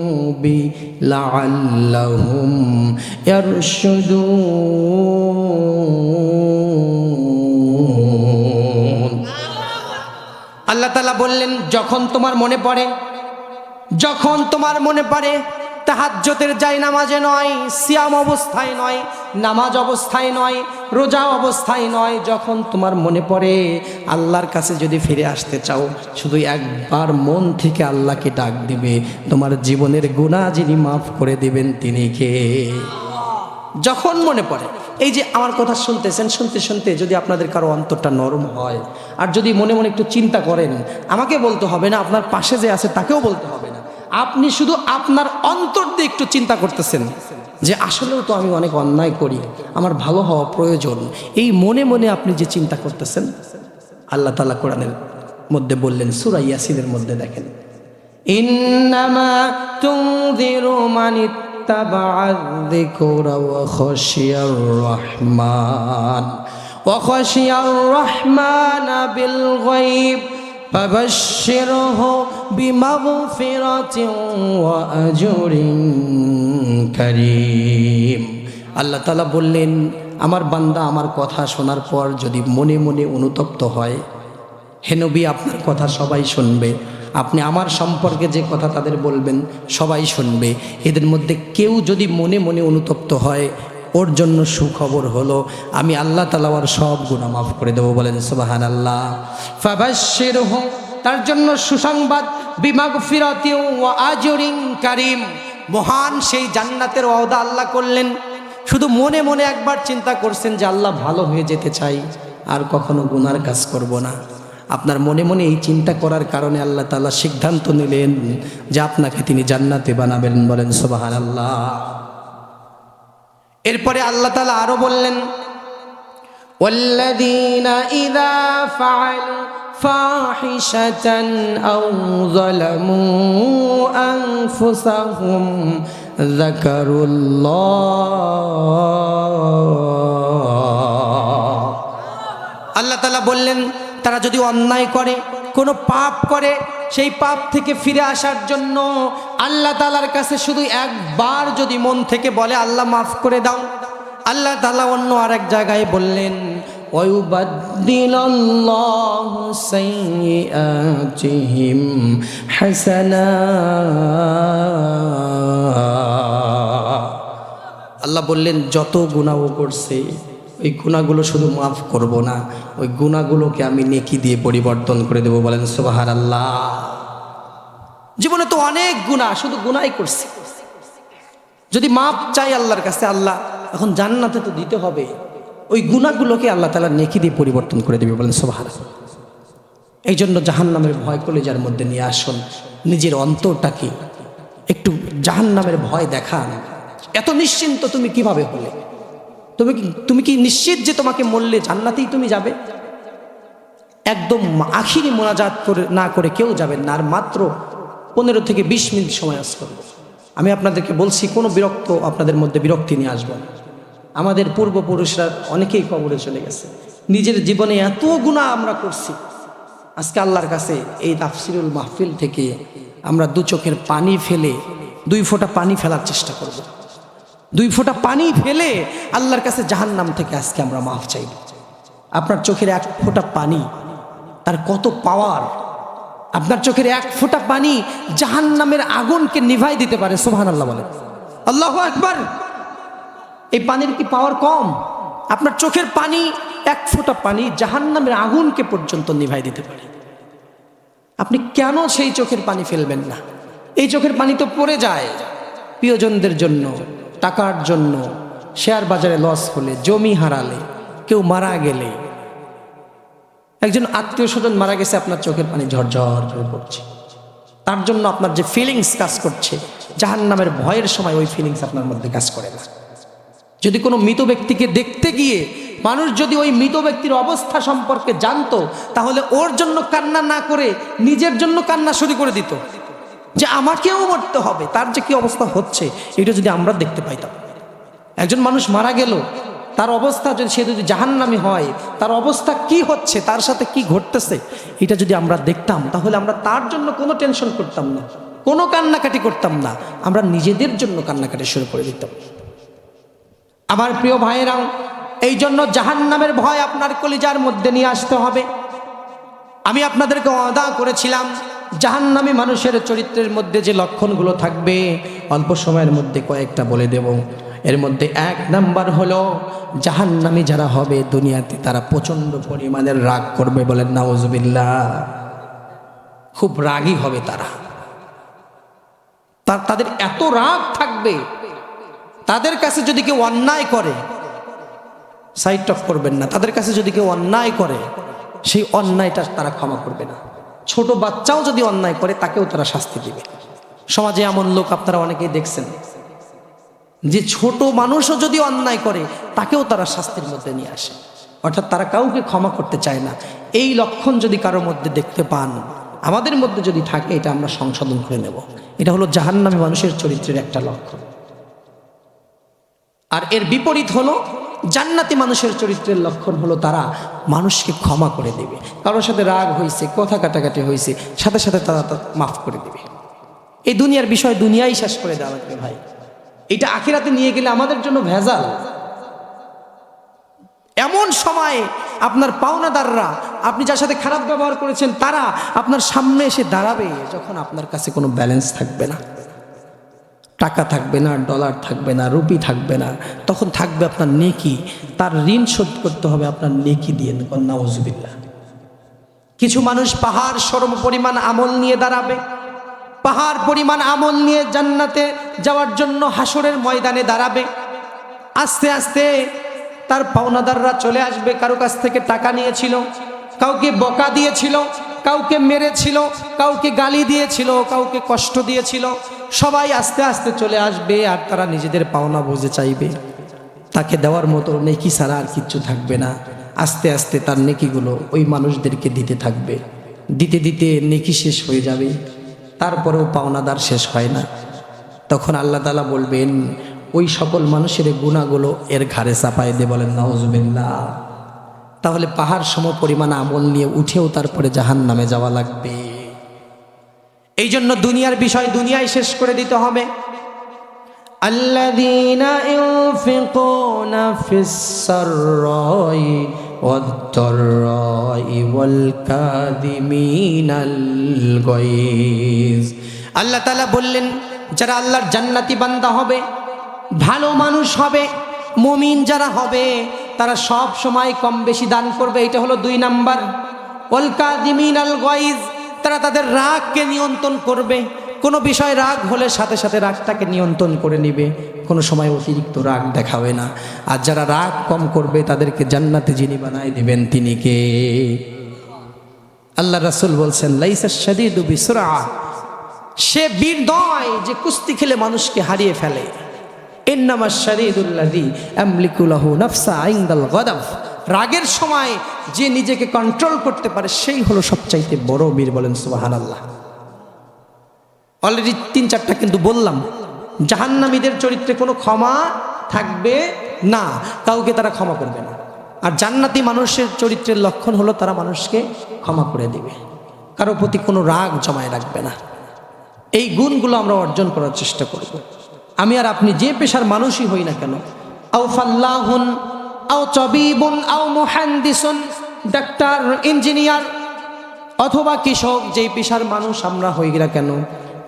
বি লাআল্লাহুম ইয়ারশুদুন। আল্লাহ তাআলা বললেন, যখন তোমার মনে পড়ে তাহাজ্জুদের যায় নামাজে নয়, সিয়াম অবস্থায় নয়, নামাজ অবস্থায় নয়, রোজা অবস্থায় নয়, যখন তোমার মনে পড়ে আল্লাহর কাছে যদি ফিরে আসতে চাও, শুধু একবার মন থেকে আল্লাহকে ডাক দিবে, তোমার জীবনের গুনাহ যিনি মাফ করে দিবেন তিনি কে? যখন মনে পড়ে। এই যে আমার কথা শুনতেছেন, শুনতে শুনতে যদি আপনাদের কারো অন্তরটা নরম হয়, আর যদি মনে মনে একটু চিন্তা করেন, আমাকে বলতে হবে না, আপনার পাশে যে আছে তাকেও বলতে হবে না, আপনি শুধু আপনার অন্তর দিয়ে একটু চিন্তা করতেছেন যে আসলেও তো আমি অনেক অন্যায় করি, আমার ভালো হওয়া প্রয়োজন, এই মনে মনে আপনি যে চিন্তা করতেছেন, আল্লাহ তাআলা কোরআনের মধ্যে বললেন, সূরা ইয়াসিনের মধ্যে দেখেন, ইন্নামা তুনযিরু মান ইত্তাবা'আয যিকরা ওয়া খাশিয়ার রাহমানা বিল গায়ব ফাবাশশিরহু বিমাগফিরাতিন ওয়া আজরিন কারীম। আল্লাহ তাআলা বললেন, আমার বান্দা আমার কথা শোনার পর যদি মনে মনে অনুতপ্ত হয়, হে নবী আপনার কথা সবাই শুনবে, আপনি আমার সম্পর্কে যে কথা তাদের বলবেন সবাই শুনবে, এদের মধ্যে কেউ যদি মনে মনে অনুতপ্ত হয়, ওর জন্য সুখবর হলো আমি আল্লাহ তাআলা ওর সব গুনাহ মাফ করে দেবো। বলেন সুবহানাল্লাহ। ফাবাশশিরহু, তার জন্য সুসংবাদ, বিমাগফিরাতিন ওয়া আজরিন কারীম, মহান সেই জান্নাতের ওয়াদা আল্লাহ করলেন। শুধু মনে মনে একবার চিন্তা করছেন যে আল্লাহ ভালো হয়ে যেতে চাই, আর কখনো গুনার কাজ করব না। আপনার মনে মনে এই চিন্তা করার কারণে আল্লাহ তাআলা সিদ্ধান্ত নিলেন যে আপনাকে তিনি জান্নাতে বানাবেন। বলেন সুবহানাল্লাহ। এরপরে আল্লাহ তাআলা আরো বললেন, ওয়াল্লাযীনা ইযা ফাআলু ফাহিশাতান আও যালামু আনফুসাহুম যাকারুল্লাহ। আল্লাহ তাআলা বললেন, তারা যদি অন্যায় করে, কোনো পাপ করে, সেই পাপ থেকে ফিরে আসার জন্য আল্লাহ তাআলার কাছে শুধু একবার যদি মন থেকে বলে আল্লাহ মাফ করে দাও, আল্লাহ তাআলা অন্য আরেক জায়গায় বললেন, ওয়ায়ুবাদদিলাল্লাহু সাইয়্যাতিহিম হাসানাত। আল্লাহ বললেন, যত গুনাহ করছে ওই গুনাহগুলো শুধু মাফ করব না, ওই গুনাহগুলোকে আমি নেকি দিয়ে পরিবর্তন করে দেব। বলেন সুবহানাল্লাহ। জীবনে তো অনেক গুনাহ, শুধু গুনাহই করছি, যদি মাফ চাই আল্লাহর কাছে, আল্লাহ এখন জান্নাতে তো দিতে হবে, ওই গুনাহগুলোকে আল্লাহ তাআলা নেকি দিয়ে পরিবর্তন করে দেবে। বলেন সুবহানাল্লাহ। এই জন্য জাহান্নামের ভয় কলিজার মধ্যে নিয়ে আসুন, নিজের অন্তরটাকে একটু জাহান্নামের ভয় দেখান। এত নিশ্চিন্ত তুমি কিভাবে হলে? তুমি কি নিশ্চিত যে তোমাকে মরলে জান্নাতেই তুমি যাবে? একদম আখিরি মোনাজাত না করে কেউ যাবেন না। আর মাত্র 15 থেকে 20 মিনিট সময় আজ করব। আমি আপনাদেরকে বলছি, কোনো আপনাদের মধ্যে বিরক্তি নিয়ে আসবো না। আমাদের পূর্বপুরুষরা অনেকেই কবরে চলে গেছে, নিজের জীবনে এত গুনাহ আমরা করছি। আজকে আল্লাহর কাছে এই তাফসিরুল মাহফিল থেকে আমরা 2 চোখের পানি ফেলে 2 ফোঁটা পানি ফেলার চেষ্টা করব। 2 ফোঁটা পানি ফেলে আল্লাহর কাছে জাহান্নাম থেকে আজকে আমরা মাফ চাইব। আপনার চোখের 1 ফোঁটা পানি, তার কত পাওয়ার! আপনার চোখের 1 ফোঁটা পানি জাহান্নামের আগুনকে নিভাই দিতে পারে। সুবহানাল্লাহ বলেন, আল্লাহু আকবার। এই পানির কি পাওয়ার কম? আপনার চোখের পানি, 1 ফোঁটা পানি জাহান্নামের আগুনকে পর্যন্ত নিভাই দিতে পারে। আপনি কেন সেই চোখের পানি ফেলবেন না? এই চোখের পানি তো পড়ে যায় প্রিয়জনদের জন্য, টাকার জন্য, শেয়ার বাজারে লস হলে, জমি হারালে, কেউ মারা গেলে, একজন আত্মীয় স্বজন মারা গেছে, আপনার চোখের পানি ঝরঝর করে পড়ছে। তার জন্য আপনার যে ফিলিংস কাজ করছে, জাহান্নামের ভয়ের সময় ওই ফিলিংস আপনার মধ্যে কাজ করে না। যদি কোনো মৃত ব্যক্তিকে দেখতে গিয়ে মানুষ যদি ওই মৃত ব্যক্তির অবস্থা সম্পর্কে জানতো, তাহলে ওর জন্য কান্না না করে নিজের জন্য কান্না শুরু করে দিত, যে আমাকেও মরতে হবে। তার যে কি অবস্থা হচ্ছে এটা যদি আমরা দেখতে পাইতাম। একজন মানুষ মারা গেল, তার অবস্থা যদি সে যদি জাহান্নামী হয়, তার অবস্থা কি হচ্ছে, তার সাথে কি ঘটতেছে, এটা যদি আমরা দেখতাম, তাহলে আমরা তার জন্য কোনো টেনশন করতাম না, কোনো কান্নাকাটি করতাম না, আমরা নিজেদের জন্য কান্নাকাটি শুরু করে দিতাম। আমার প্রিয় ভাইয়েরাও, এই জন্য জাহান্নামের ভয় আপনার কলিজার মধ্যে নিয়ে আসতে হবে। আমি আপনাদেরকে ওয়াদা করেছিলাম জাহান্নামী মানুষের চরিত্রের মধ্যে যে লক্ষণগুলো থাকবে অল্প সময়ের মধ্যে কয়েকটা বলে দেব। এর মধ্যে 1 নাম্বার হলো, জাহান্নামী যারা হবে দুনিয়াতে তারা প্রচণ্ড পরিমাণের রাগ করবে। বলেন নাউজুবিল্লাহ। খুব রাগী হবে তারা, তাদের এত রাগ থাকবে, তাদের কাছে যদি কেউ অন্যায় করে, সাইড টক করবেন না, তাদের কাছে যদি কেউ অন্যায় করে সেই অন্যায়টা তারা ক্ষমা করবে না। ছোট বাচ্চাও যদি অন্যায় করে তাকেও তারা শাস্তি দিবে। সমাজে এমন লোক আপনারা অনেকেই দেখছেন যে ছোট মানুষও যদি অন্যায় করে তাকেও তারা শাস্তির মধ্যে নিয়ে আসে, অর্থাৎ তারা কাউকে ক্ষমা করতে চায় না। এই লক্ষণ যদি কারোর মধ্যে দেখতে পান, আমাদের মধ্যে যদি থাকে, এটা আমরা সংশোধন করে নেব। এটা হলো জাহান্নামী মানুষের চরিত্রের একটা লক্ষণ। আর এর বিপরীত হলো জান্নাতি মানুষের চরিত্রের লক্ষণ হলো তারা মানুষকে ক্ষমা করে দেবে। কারোর সাথে রাগ হয়েছে, কথা কাটাকাটি হয়েছে, সাথে সাথে তারা মাফ করে দেবে। এই দুনিয়ার বিষয় দুনিয়াই শেষ করে দেওয়া লাগবে ভাই। এটা আখিরাতে নিয়ে গেলে আমাদের জন্য ভেজাল। এমন সময়ে আপনার পাওনাদাররা, আপনি যার সাথে খারাপ ব্যবহার করেছেন, তারা আপনার সামনে এসে দাঁড়াবে যখন আপনার কাছে কোনো ব্যালেন্স থাকবে না, টাকা থাকবে না, ডলার থাকবে না, রুপি থাকবে না, তখন থাকবে আপনার নেকি। তার ঋণ শোধ করতে হবে আপনার নেকি দিয়ে। নাউজুবিল্লাহ। কিছু মানুষ পাহাড় সম পরিমাণ আমল নিয়ে দাঁড়াবে, পাহাড় পরিমাণ আমল নিয়ে জান্নাতে যাওয়ার জন্য হাসরের ময়দানে দাঁড়াবে। আস্তে আস্তে তার পাওনাদাররা চলে আসবে। কারো কাছ থেকে টাকা নিয়েছিল, কাউকে বকা দিয়েছিল, কাউকে মেরেছিল, কাউকে গালি দিয়েছিল, কাউকে কষ্ট দিয়েছিল, সবাই আস্তে আস্তে চলে আসবে। আর তারা নিজেদের পাওনা বুঝে চাইবে, তাকে দেওয়ার মতো নেকি ছাড়া আর কিচ্ছু থাকবে না। আস্তে আস্তে তার নেকিগুলো ওই মানুষদেরকে দিতে থাকবে। দিতে দিতে নেকি শেষ হয়ে যাবে, তারপরেও পাওনাদার শেষ হয় না। তখন আল্লাহ তাআলা বলবেন, ওই সকল মানুষের গুনাহগুলো এর ঘাড়ে চাপায় দে। বলেন নাউজুবিল্লাহ। তাহলে পাহাড় সম পরিমাণ আমল নিয়ে উঠেও তারপরে জাহান্নামে যাওয়া লাগবে। এই জন্য দুনিয়ার বিষয় দুনিয়ায় শেষ করে দিতে হবে। আল্লাযীনা ইউনফিকুনা ফিস-সাররাই ওয়াদ-দাররাই ওয়াল কাযিমিনাল গায়জ। আল্লাহ তাআলা বললেন, যারা আল্লাহর জান্নাতি বান্দা হবে, ভালো মানুষ হবে, মুমিন যারা হবে, তারা সব সময় কম বেশি দান করবে। এটা হলো 2 নাম্বার। ওয়াল কাযিমিনাল গায়জ, তারা তাদের রাগকে নিয়ন্ত্রণ করবে। কোনো বিষয় রাগ হলে সাথে সাথে রাগটাকে নিয়ন্ত্রণ করে নেবে, কোনো সময় অতিরিক্ত রাগ দেখাবে না। আর যারা রাগ কম করবে তাদেরকে জান্নাতে যিনি বানায় দিবেন তিনি কে? আল্লাহ রাসূল বলছেন, লাইসা শাদীদু বিসুরআ, সে বীর নয় যে কুস্তি খেলে মানুষকে হারিয়ে ফেলে। ইন্নামা শাদীদুল্লাযী আমলিকু লাহু নাফসা ইনদাল গাদাব, রাগের সময় যে নিজেকে কন্ট্রোল করতে পারে সেই হলো সবচাইতে বড় বীর। বলেন সুবহানাল্লাহ। অলরেডি 3-4টা কিন্তু বললাম। জাহান্নামীদের চরিত্রে কোনো ক্ষমা থাকবে না, কাউকে তারা ক্ষমা করবে না। আর জান্নাতি মানুষের চরিত্রের লক্ষণ হলো তারা মানুষকে ক্ষমা করে দিবে, কারো প্রতি কোনো রাগ জমায় রাখবে না। এই গুণগুলো আমরা অর্জন করার চেষ্টা করব। আমি আর আপনি যে পেশার মানুষই হই না কেন, আও ফাল্লাহুন আও তাবিবুন আও মুহান্দিসুন, ডাক্তার, ইঞ্জিনিয়ার অথবা কৃষক, যেই পেশার মানুষ আমরা হই না কেন,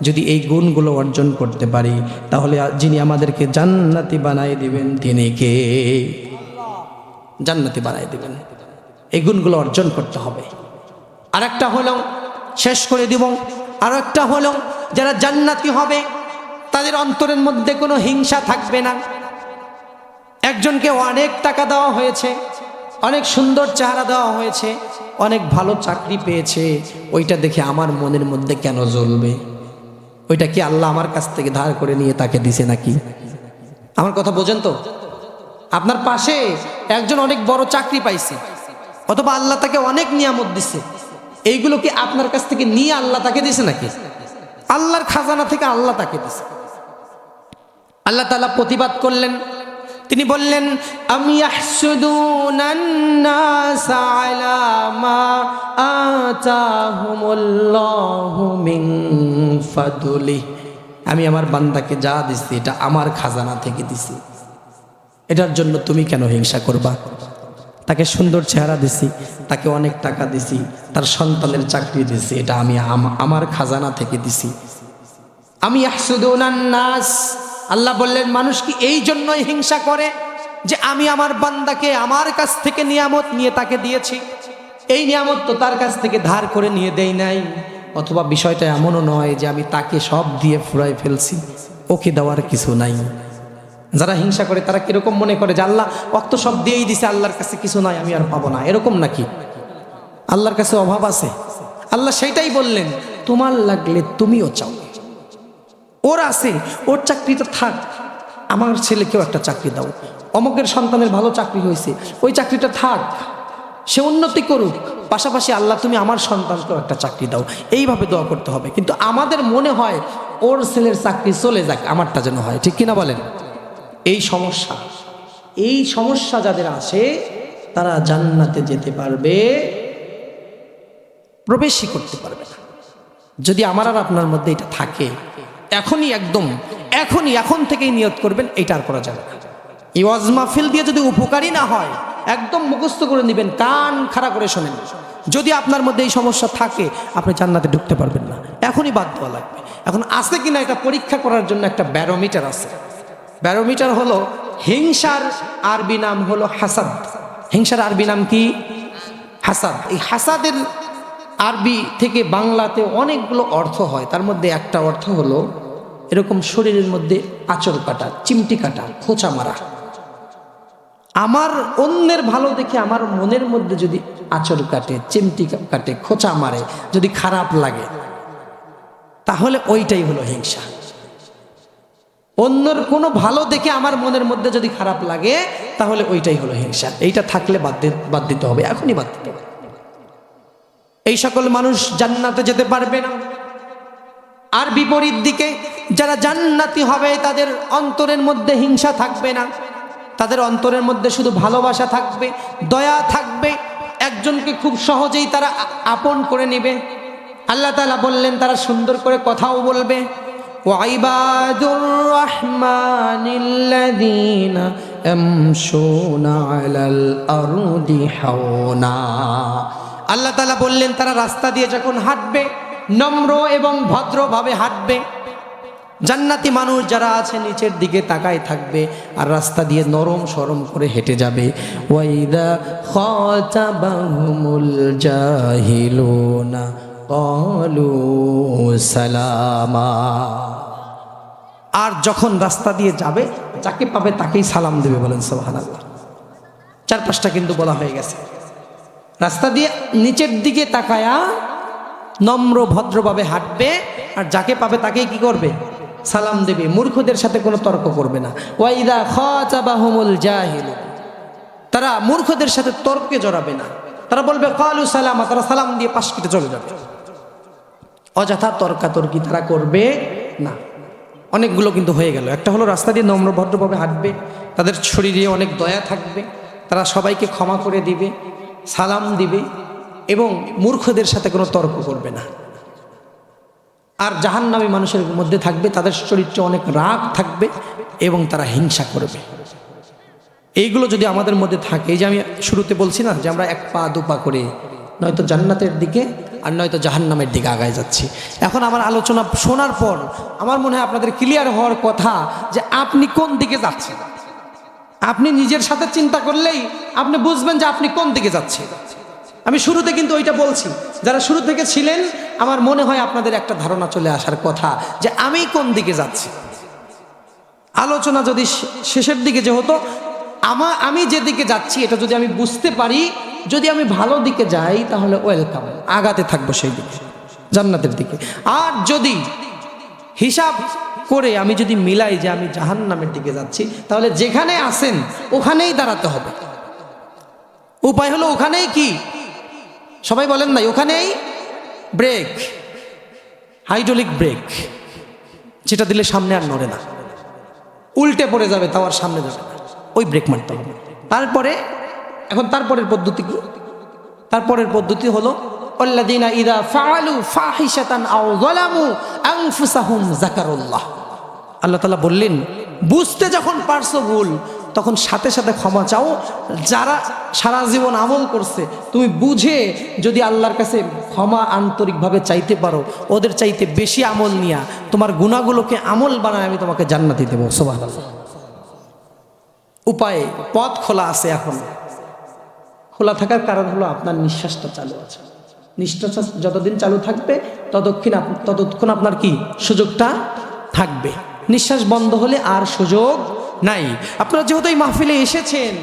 যদি এই গুণগুলো অর্জন করতে পারি তাহলে যিনি আমাদেরকে জান্নাতি বানায় দিবেন তিনি কে? জান্নাতি বানায় দিবেন। এই গুণগুলো অর্জন করতে হবে। আরেকটা হলো, শেষ করে দিব, আরেকটা হলো যারা জান্নাতি হবে তাদের অন্তরের মধ্যে কোনো হিংসা থাকবে না। একজনকে অনেক টাকা দেওয়া হয়েছে, অনেক সুন্দর চেহারা দেওয়া হয়েছে, অনেক ভালো চাকরি পেয়েছে, ওইটা দেখে আমার মনের মধ্যে কেন জ্বলবে? ওইটা কি আল্লাহ আমার কাছ থেকে ধার করে নিয়ে তাকে দিছে নাকি? আমার কথা বোঝেন তো? আপনার পাশে একজন অনেক বড় চাকরি পাইছে, অথবা আল্লাহ তাকে অনেক নিয়ামত দিছে, এইগুলো কি আপনার কাছ থেকে নিয়ে আল্লাহ তাকে দিছে নাকি? আল্লাহর খাজানা থেকে আল্লাহ তাকে দিছে। আল্লাহ তাআলা প্রতিবাদ করলেন, তিনি বললেন আম ইয়াহসুদুনান নাসা আলা মা আতাহুমুল্লাহু মিন ফাদলি, আমি আমার বান্দাকে যা দিছি এটা আমার খাজানা থেকে দিছি, এটার জন্য তুমি কেন হিংসা করবা? তাকে সুন্দর চেহারা দিছি, তাকে অনেক টাকা দিছি, তার সন্তানের চাকরি দিছি, এটা আমি আমার খাজানা থেকে দিছি। আমি ইয়াহসুদুনান নাস, আল্লাহ বললেন মানুষ কি এই জন্যই হিংসা করে যে আমি আমার বান্দাকে আমার কাছ থেকে নিয়ামত নিয়ে তাকে দিয়েছি, এই নিয়ামত তো তার কাছ থেকে ধার করে নিয়ে দেই নাই, অথবা বিষয়টা এমনও নয় যে আমি তাকে সব দিয়ে ফুরাই ফেলছি, ওকে দেওয়ার কিছু নাই। যারা হিংসা করে তারা কিরকম মনে করে যে আল্লাহ অক্ত সব দিয়েই দিছে, আল্লাহর কাছে কিছু নাই, আমি আর পাবো না, এরকম নাকি? আল্লাহর কাছে অভাব আছে? আল্লাহ সেইটাই বললেন তোমার লাগলে তুমিও চাও, ওর আছে, ওর চাকরিটা থাক, আমার ছেলেকেও একটা চাকরি দাও, অমুকের সন্তানের ভালো চাকরি হয়েছে, ওই চাকরিটা থাক, সে উন্নতি করুক, পাশাপাশি আল্লাহ তুমি আমার সন্তানকেও একটা চাকরি দাও, এইভাবে দোয়া করতে হবে। কিন্তু আমাদের মনে হয় ওর ছেলের চাকরি চলে যাক, আমারটা যেন হয়, ঠিক কিনা বলেন? এই সমস্যা যাদের আছে তারা জান্নাতে যেতে পারবে, প্রবেশই করতে পারবে না। যদি আমার আর আপনার মধ্যে এটা থাকে, এখন থেকেই নিয়ত করবেন এটা আর করা যাবে না। এই ওয়াজ মাহফিল দিয়ে যদি উপকারী না হয়, একদম মুখস্থ করে নেবেন, কান খাড়া করে শোনেন। যদি আপনার মধ্যে এই সমস্যা থাকে, আপনি জান্নাতে ঢুকতে পারবেন না, এখনই বাদ দেওয়া লাগবে। এখন আছে কিনা এটা পরীক্ষা করার জন্য একটা ব্যারোমিটার আছে। ব্যারোমিটার হলো, হিংসার আরবি নাম হলো হাসাদ। হিংসার আরবি নাম কি? হাসাদ। এই হাসাদের আরবি থেকে বাংলাতে অনেকগুলো অর্থ হয়, তার মধ্যে একটা অর্থ হলো এরকম শরীরের মধ্যে আঁচড় কাটা, চিমটি কাটা, খোঁচা মারা। আমার অন্যের ভালো দেখে আমার মনের মধ্যে যদি আঁচড় কাটে, চিমটি কাটে, খোঁচা মারে, যদি খারাপ লাগে, তাহলে ওইটাই হলো হিংসা। অন্যর কোনো ভালো দেখে আমার মনের মধ্যে যদি খারাপ লাগে, তাহলে ওইটাই হলো হিংসা। এইটা থাকলে বাদ দিতে হবে, এখনই বাদ দিতে হবে। এই সকল মানুষ জান্নাতে যেতে পারবে না। আর বিপরীত দিকে যারা জান্নাতি হবে, তাদের অন্তরের মধ্যে হিংসা থাকবে না, তাদের অন্তরের মধ্যে শুধু ভালোবাসা থাকবে, দয়া থাকবে, একজনকে খুব সহজেই তারা আপন করে নেবে। আল্লাহ তাআলা বললেন তারা সুন্দর করে কথাও বলবে। ওয়াইবাদুর রহমানিল্লাযীনা ইয়ামশুনা আলাল আরদি হাওনা। আল্লাহ তাআলা বললেন তারা রাস্তা দিয়ে যখন হাঁটবে, নম্র এবং ভদ্রভাবে হাঁটবে। জান্নাতি মানুষ যারা আছে নিচের দিকে তাকায় থাকবে আর রাস্তা দিয়ে নরম সরম করে হেঁটে যাবে। ওয়াইদা খাতাবাহুমুল জাহিলুনা ক্বালু সালামা। আর যখন রাস্তা দিয়ে যাবে, যাকে পাবে তাকেই সালাম দেবে। বলেন সুবহানাল্লাহ। 4-5টা কিন্তু বলা হয়ে গেছে। রাস্তা দিয়ে নিচের দিকে তাকায়া নম্র ভদ্রভাবে হাঁটবে, আর যাকে পাবে তাকেই কি করবে? সালাম দেবে। মূর্খদের সাথে কোনো তর্ক করবে না। ওয়াইদা খাতাবাহুমুল জাহিলুন, তারা মূর্খদের সাথে তর্কে জড়াবে না। তারা বলবে ক্বালু সালামা, তারা সালাম দিয়ে পাশ কেটে চলে যাবে। অযথা তর্কাতর্কি তারা করবে না। অনেকগুলো কিন্তু হয়ে গেল। একটা হলো রাস্তা দিয়ে নম্র ভদ্রভাবে হাঁটবে, তাদের শরীরে অনেক দয়া থাকবে, তারা সবাইকে ক্ষমা করে দিবে, সালাম দিবে এবং মূর্খদের সাথে কোনো তর্ক করবে না। আর জাহান্নামী মানুষের মধ্যে থাকবে, তাদের চরিত্রে অনেক রাগ থাকবে এবং তারা হিংসা করবে। এইগুলো যদি আমাদের মধ্যে থাকে, এই যে আমি শুরুতে বলছি না যে আমরা 1 পা 2 পা করে নয়তো জান্নাতের দিকে আর নয়তো জাহান্নামের দিকে আগায় যাচ্ছি। এখন আমার আলোচনা শোনার পর আমার মনে হয় আপনাদের ক্লিয়ার হওয়ার কথা যে আপনি কোন দিকে যাচ্ছেন। আপনি নিজের সাথে চিন্তা করলেই আপনি বুঝবেন যে আপনি কোন দিকে যাচ্ছেন। আমি শুরুতে কিন্তু ওইটা বলছি, যারা শুরু থেকে ছিলেন আমার মনে হয় আপনাদের একটা ধারণা চলে আসার কথা যে আমি কোন দিকে যাচ্ছি। আলোচনা যদি শেষের দিকে যে হতো, আমি যেদিকে যাচ্ছি এটা যদি আমি বুঝতে পারি, যদি আমি ভালো দিকে যাই তাহলে ওয়েলকাম, আগাতে থাকবো সেই দিকে, জান্নাতের দিকে। আর যদি হিসাব করে আমি যদি মিলাই যে আমি জাহান্নামের দিকে যাচ্ছি, তাহলে যেখানে আছেন ওখানেই দাঁড়াতে হবে। উপায় হলো ওখানেই কি, সবাই বলেন নাই, ওখানেই ব্রেক, হাইড্রোলিক ব্রেক, যেটা দিলে সামনে আর নড়ে না, উল্টে পড়ে যাবে তাও আর সামনে যাবে না, ওই ব্রেক মারতে হবে। তারপরে এখন তারপরের পদ্ধতি কি? তারপরের পদ্ধতি হলো আল্লাযীনা ইযা ফাআলু ফাহিশাতান আও যালামু আনফুসাহুম যাকারুল্লাহ। আল্লাহ তাআলা বললেন, বুঝতে যখন পারছো ভুল, তখন সাথে সাথে ক্ষমা চাও। যারা সারা জীবন আমল করছে, তুমি বুঝে যদি আল্লাহর কাছে ক্ষমা আন্তরিকভাবে চাইতে পারো, ওদের চাইতে বেশি আমল নিয়া তোমার গুনাহগুলোকে আমল বানায় আমি তোমাকে জান্নাতি দেবো। সুবহানাল্লাহ। উপায়, পথ খোলা আছে। এখন খোলা থাকার কারণ হলো আপনার নিঃশ্বাসটা চালু আছে। নিঃশ্বাস যতদিন চালু থাকবে ততক্ষণ আপনার কি সুযোগটা থাকবে। নিঃশ্বাস বন্ধ হলে আর সুযোগ নাই। আপনারা যেহেতু এই মাহফিলে এসেছেন,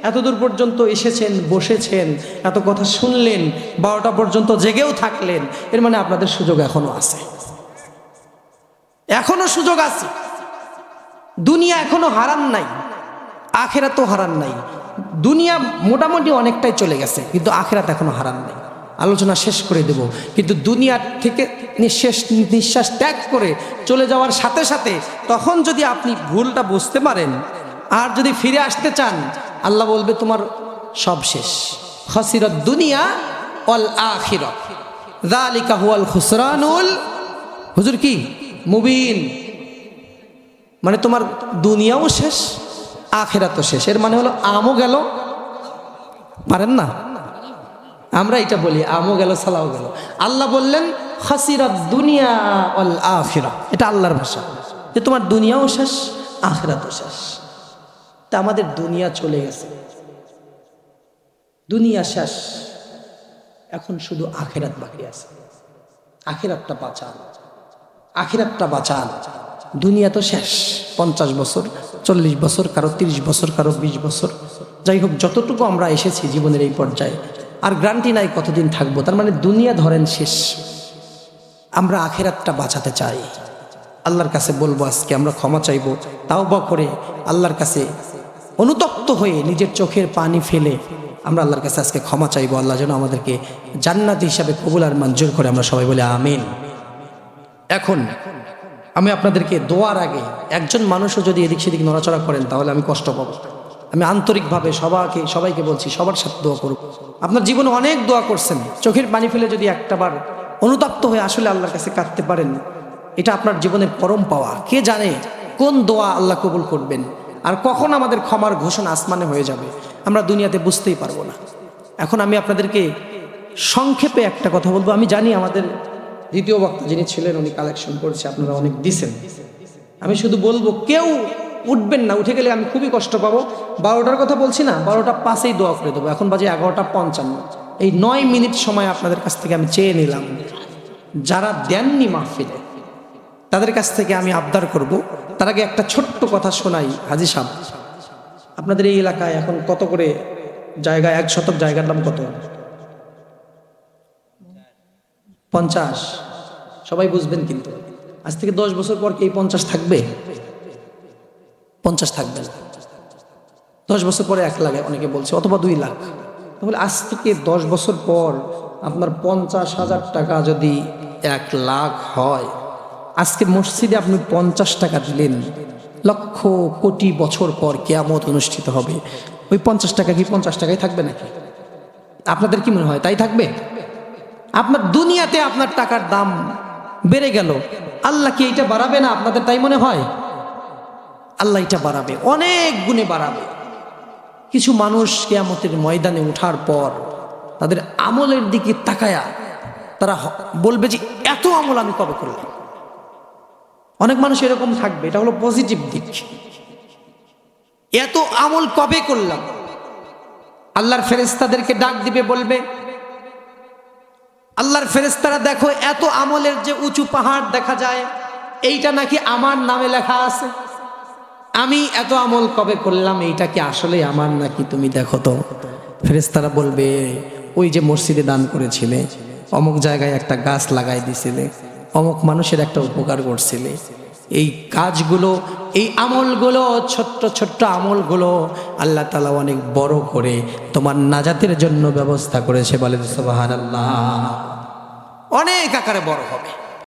এতদূর পর্যন্ত এসেছেন, বসেছেন, এত কথা শুনলেন, 12টা পর্যন্ত জেগেও থাকলেন, এর মানে আপনাদের সুযোগ এখনো আছে, এখনো সুযোগ আছে। দুনিয়া এখনো হারান নাই, আখিরাতও হারান নাই। দুনিয়া মোটামুটি অনেকটাই চলে গেছে, কিন্তু আখিরাত এখনো হারান নাই। আলোচনা শেষ করে দেব, কিন্তু দুনিয়ার থেকে নিঃশ্বাস ত্যাগ করে চলে যাওয়ার সাথে সাথে তখন যদি আপনি ভুলটা বুঝতে পারেন আর যদি ফিরে আসতে চান, আল্লাহ বলবে তোমার সব শেষ। খাসিরাত দুনিয়া ওয়াল আখিরাহ যালিকা হুয়াল খুসরানুল, হুজুর কি মুবিন, মানে তোমার দুনিয়াও শেষ, আখিরাতও শেষ। এর মানে হলো আমও গেল, পারেন না, আমরা এটা বলি আমও গেল সালাও গেল। আল্লাহ বললেন খাসিরাত দুনিয়া ওয়াল আখিরাহ, এটা আল্লাহর ভাষা, যে তোমার দুনিয়াও শেষ, আখিরাতও শেষ। তা আমাদের দুনিয়া চলে গেছে, দুনিয়া শেষ, এখন শুধু আখিরাত বাকি আছে। আখিরাতটা বাঁচান, আখিরাতটা বাঁচান। দুনিয়া তো শেষ, 50 বছর, 40 বছর, কারো 30 বছর, কারো 20 বছর, যাই হোক যতটুকু আমরা এসেছি জীবনের এই পর্যায়ে, আর গ্যারান্টি নাই কতদিন থাকবো। তার মানে দুনিয়া ধরেন শেষ। আমরা আখিরাতটা বাঁচাতে চাই। আল্লাহর কাছে বলবো, আজকে আমরা ক্ষমা চাইবো, তাওবা করে আল্লাহর কাছে অনুতপ্ত হয়ে নিজের চোখের পানি ফেলে আমরা আল্লাহর কাছে আজকে ক্ষমা চাইবো। আল্লাহ যেন আমাদেরকে জান্নাতি হিসাবে কবুল আর মঞ্জুর করে। আমরা সবাই বলে আমিন। এখন আমি আপনাদেরকে দোয়ার আগে, একজন মানুষও যদি এদিক সেদিক নড়াচড়া করেন তাহলে আমি কষ্ট পাবো। আমি আন্তরিকভাবে সবাইকে বলছি, সবার সাথে দোয়া করব। আপনার জীবনে অনেক দোয়া করছেন, চোখের পানি ফেলে যদি একটাবার অনুতপ্ত হয়ে আসলে আল্লাহর কাছে কাঁদতে পারেন, এটা আপনার জীবনের পরম পাওয়া। কে জানে কোন দোয়া আল্লাহ কবুল করবেন আর কখন আমাদের ক্ষমার ঘোষণা আসমানে হয়ে যাবে, আমরা দুনিয়াতে বুঝতেই পারবো না। এখন আমি আপনাদেরকে সংক্ষেপে একটা কথা বলবো। আমি জানি আমাদের দ্বিতীয় বক্তা যিনি ছিলেন উনি কালেকশন করেছে, আপনারা অনেক দিছেন। আমি শুধু বলবো, কেউ উঠবেন না, উঠে গেলে আমি খুবই কষ্ট পাবো। 12টার কথা বলছি না, 12টা 5-এই দোয়া করে দেবো। এখন বাজে 11:55। এই 9 মিনিট সময় আপনাদের কাছ থেকে আমি চেয়ে নিলাম। যারা দেননি মাহফিলে তাদের কাছ থেকে আমি আবদার করব। তার আগে একটা ছোট্ট কথা শোনাই। হাজী সাহেব, আপনাদের এই এলাকায় এখন কত করে জায়গা? 1 শতক জায়গার দাম কত? 50। সবাই বুঝবেন কিন্তু আজ থেকে 10 বছর পর কি এই 50 থাকবে? 50 থাকবে না। 10 বছর পরে 1 লাখ অনেকে বলছে, অথবা 2 লাখ। তাহলে আজ থেকে 10 বছর পর আপনার 50,000 টাকা যদি 1 লাখ হয়, আজকে মসজিদে আপনি 50 টাকা দিলেন, লক্ষ কোটি বছর পর কিয়ামত অনুষ্ঠিত হবে, ওই 50 টাকা কি 50 টাকাই থাকবে নাকি? আপনাদের কি মনে হয় তাই থাকবে? আপনার দুনিয়াতে আপনার টাকার দাম বেড়ে গেল, আল্লাহ কি এইটা বাড়াবে না? আপনাদের তাই মনে হয়? আল্লাহ এটা বাড়াবে, অনেক গুণে বাড়াবে। কিছু মানুষ কিয়ামতের ময়দানে ওঠার পর তাদের আমলের দিকে তাকায়া তারা বলবে যে এত আমল আমি কবে করলাম। অনেক মানুষ এরকম থাকবে, এটা হলো পজিটিভ দিক। এত আমল কবে করলাম? আল্লাহর ফেরেশতাদেরকে ডাক দিবে, বলবে আল্লাহর ফেরেশতারা দেখো, এত আমলের যে উঁচু পাহাড় দেখা যায়, এইটা নাকি আমার নামে লেখা আছে। আমি এত আমল কবে করলাম, এইটা কি আসলে আমার নাকি? তুমি দেখো তো। ফেরেশতারা বলবে, ওই যে মসজিদে দান করেছিলে, অমুক জায়গায় একটা গাছ লাগাই দিছিলে, অমুক মানুষের একটা উপকার করছিলে, এই কাজগুলো, এই আমলগুলো, ছোট্ট ছোট্ট আমলগুলো আল্লাহ তাআলা অনেক বড় করে তোমার নাজাতের জন্য ব্যবস্থা করেছে। বলেন সুবহানাল্লাহ। অনেক আকারে বড় হবে।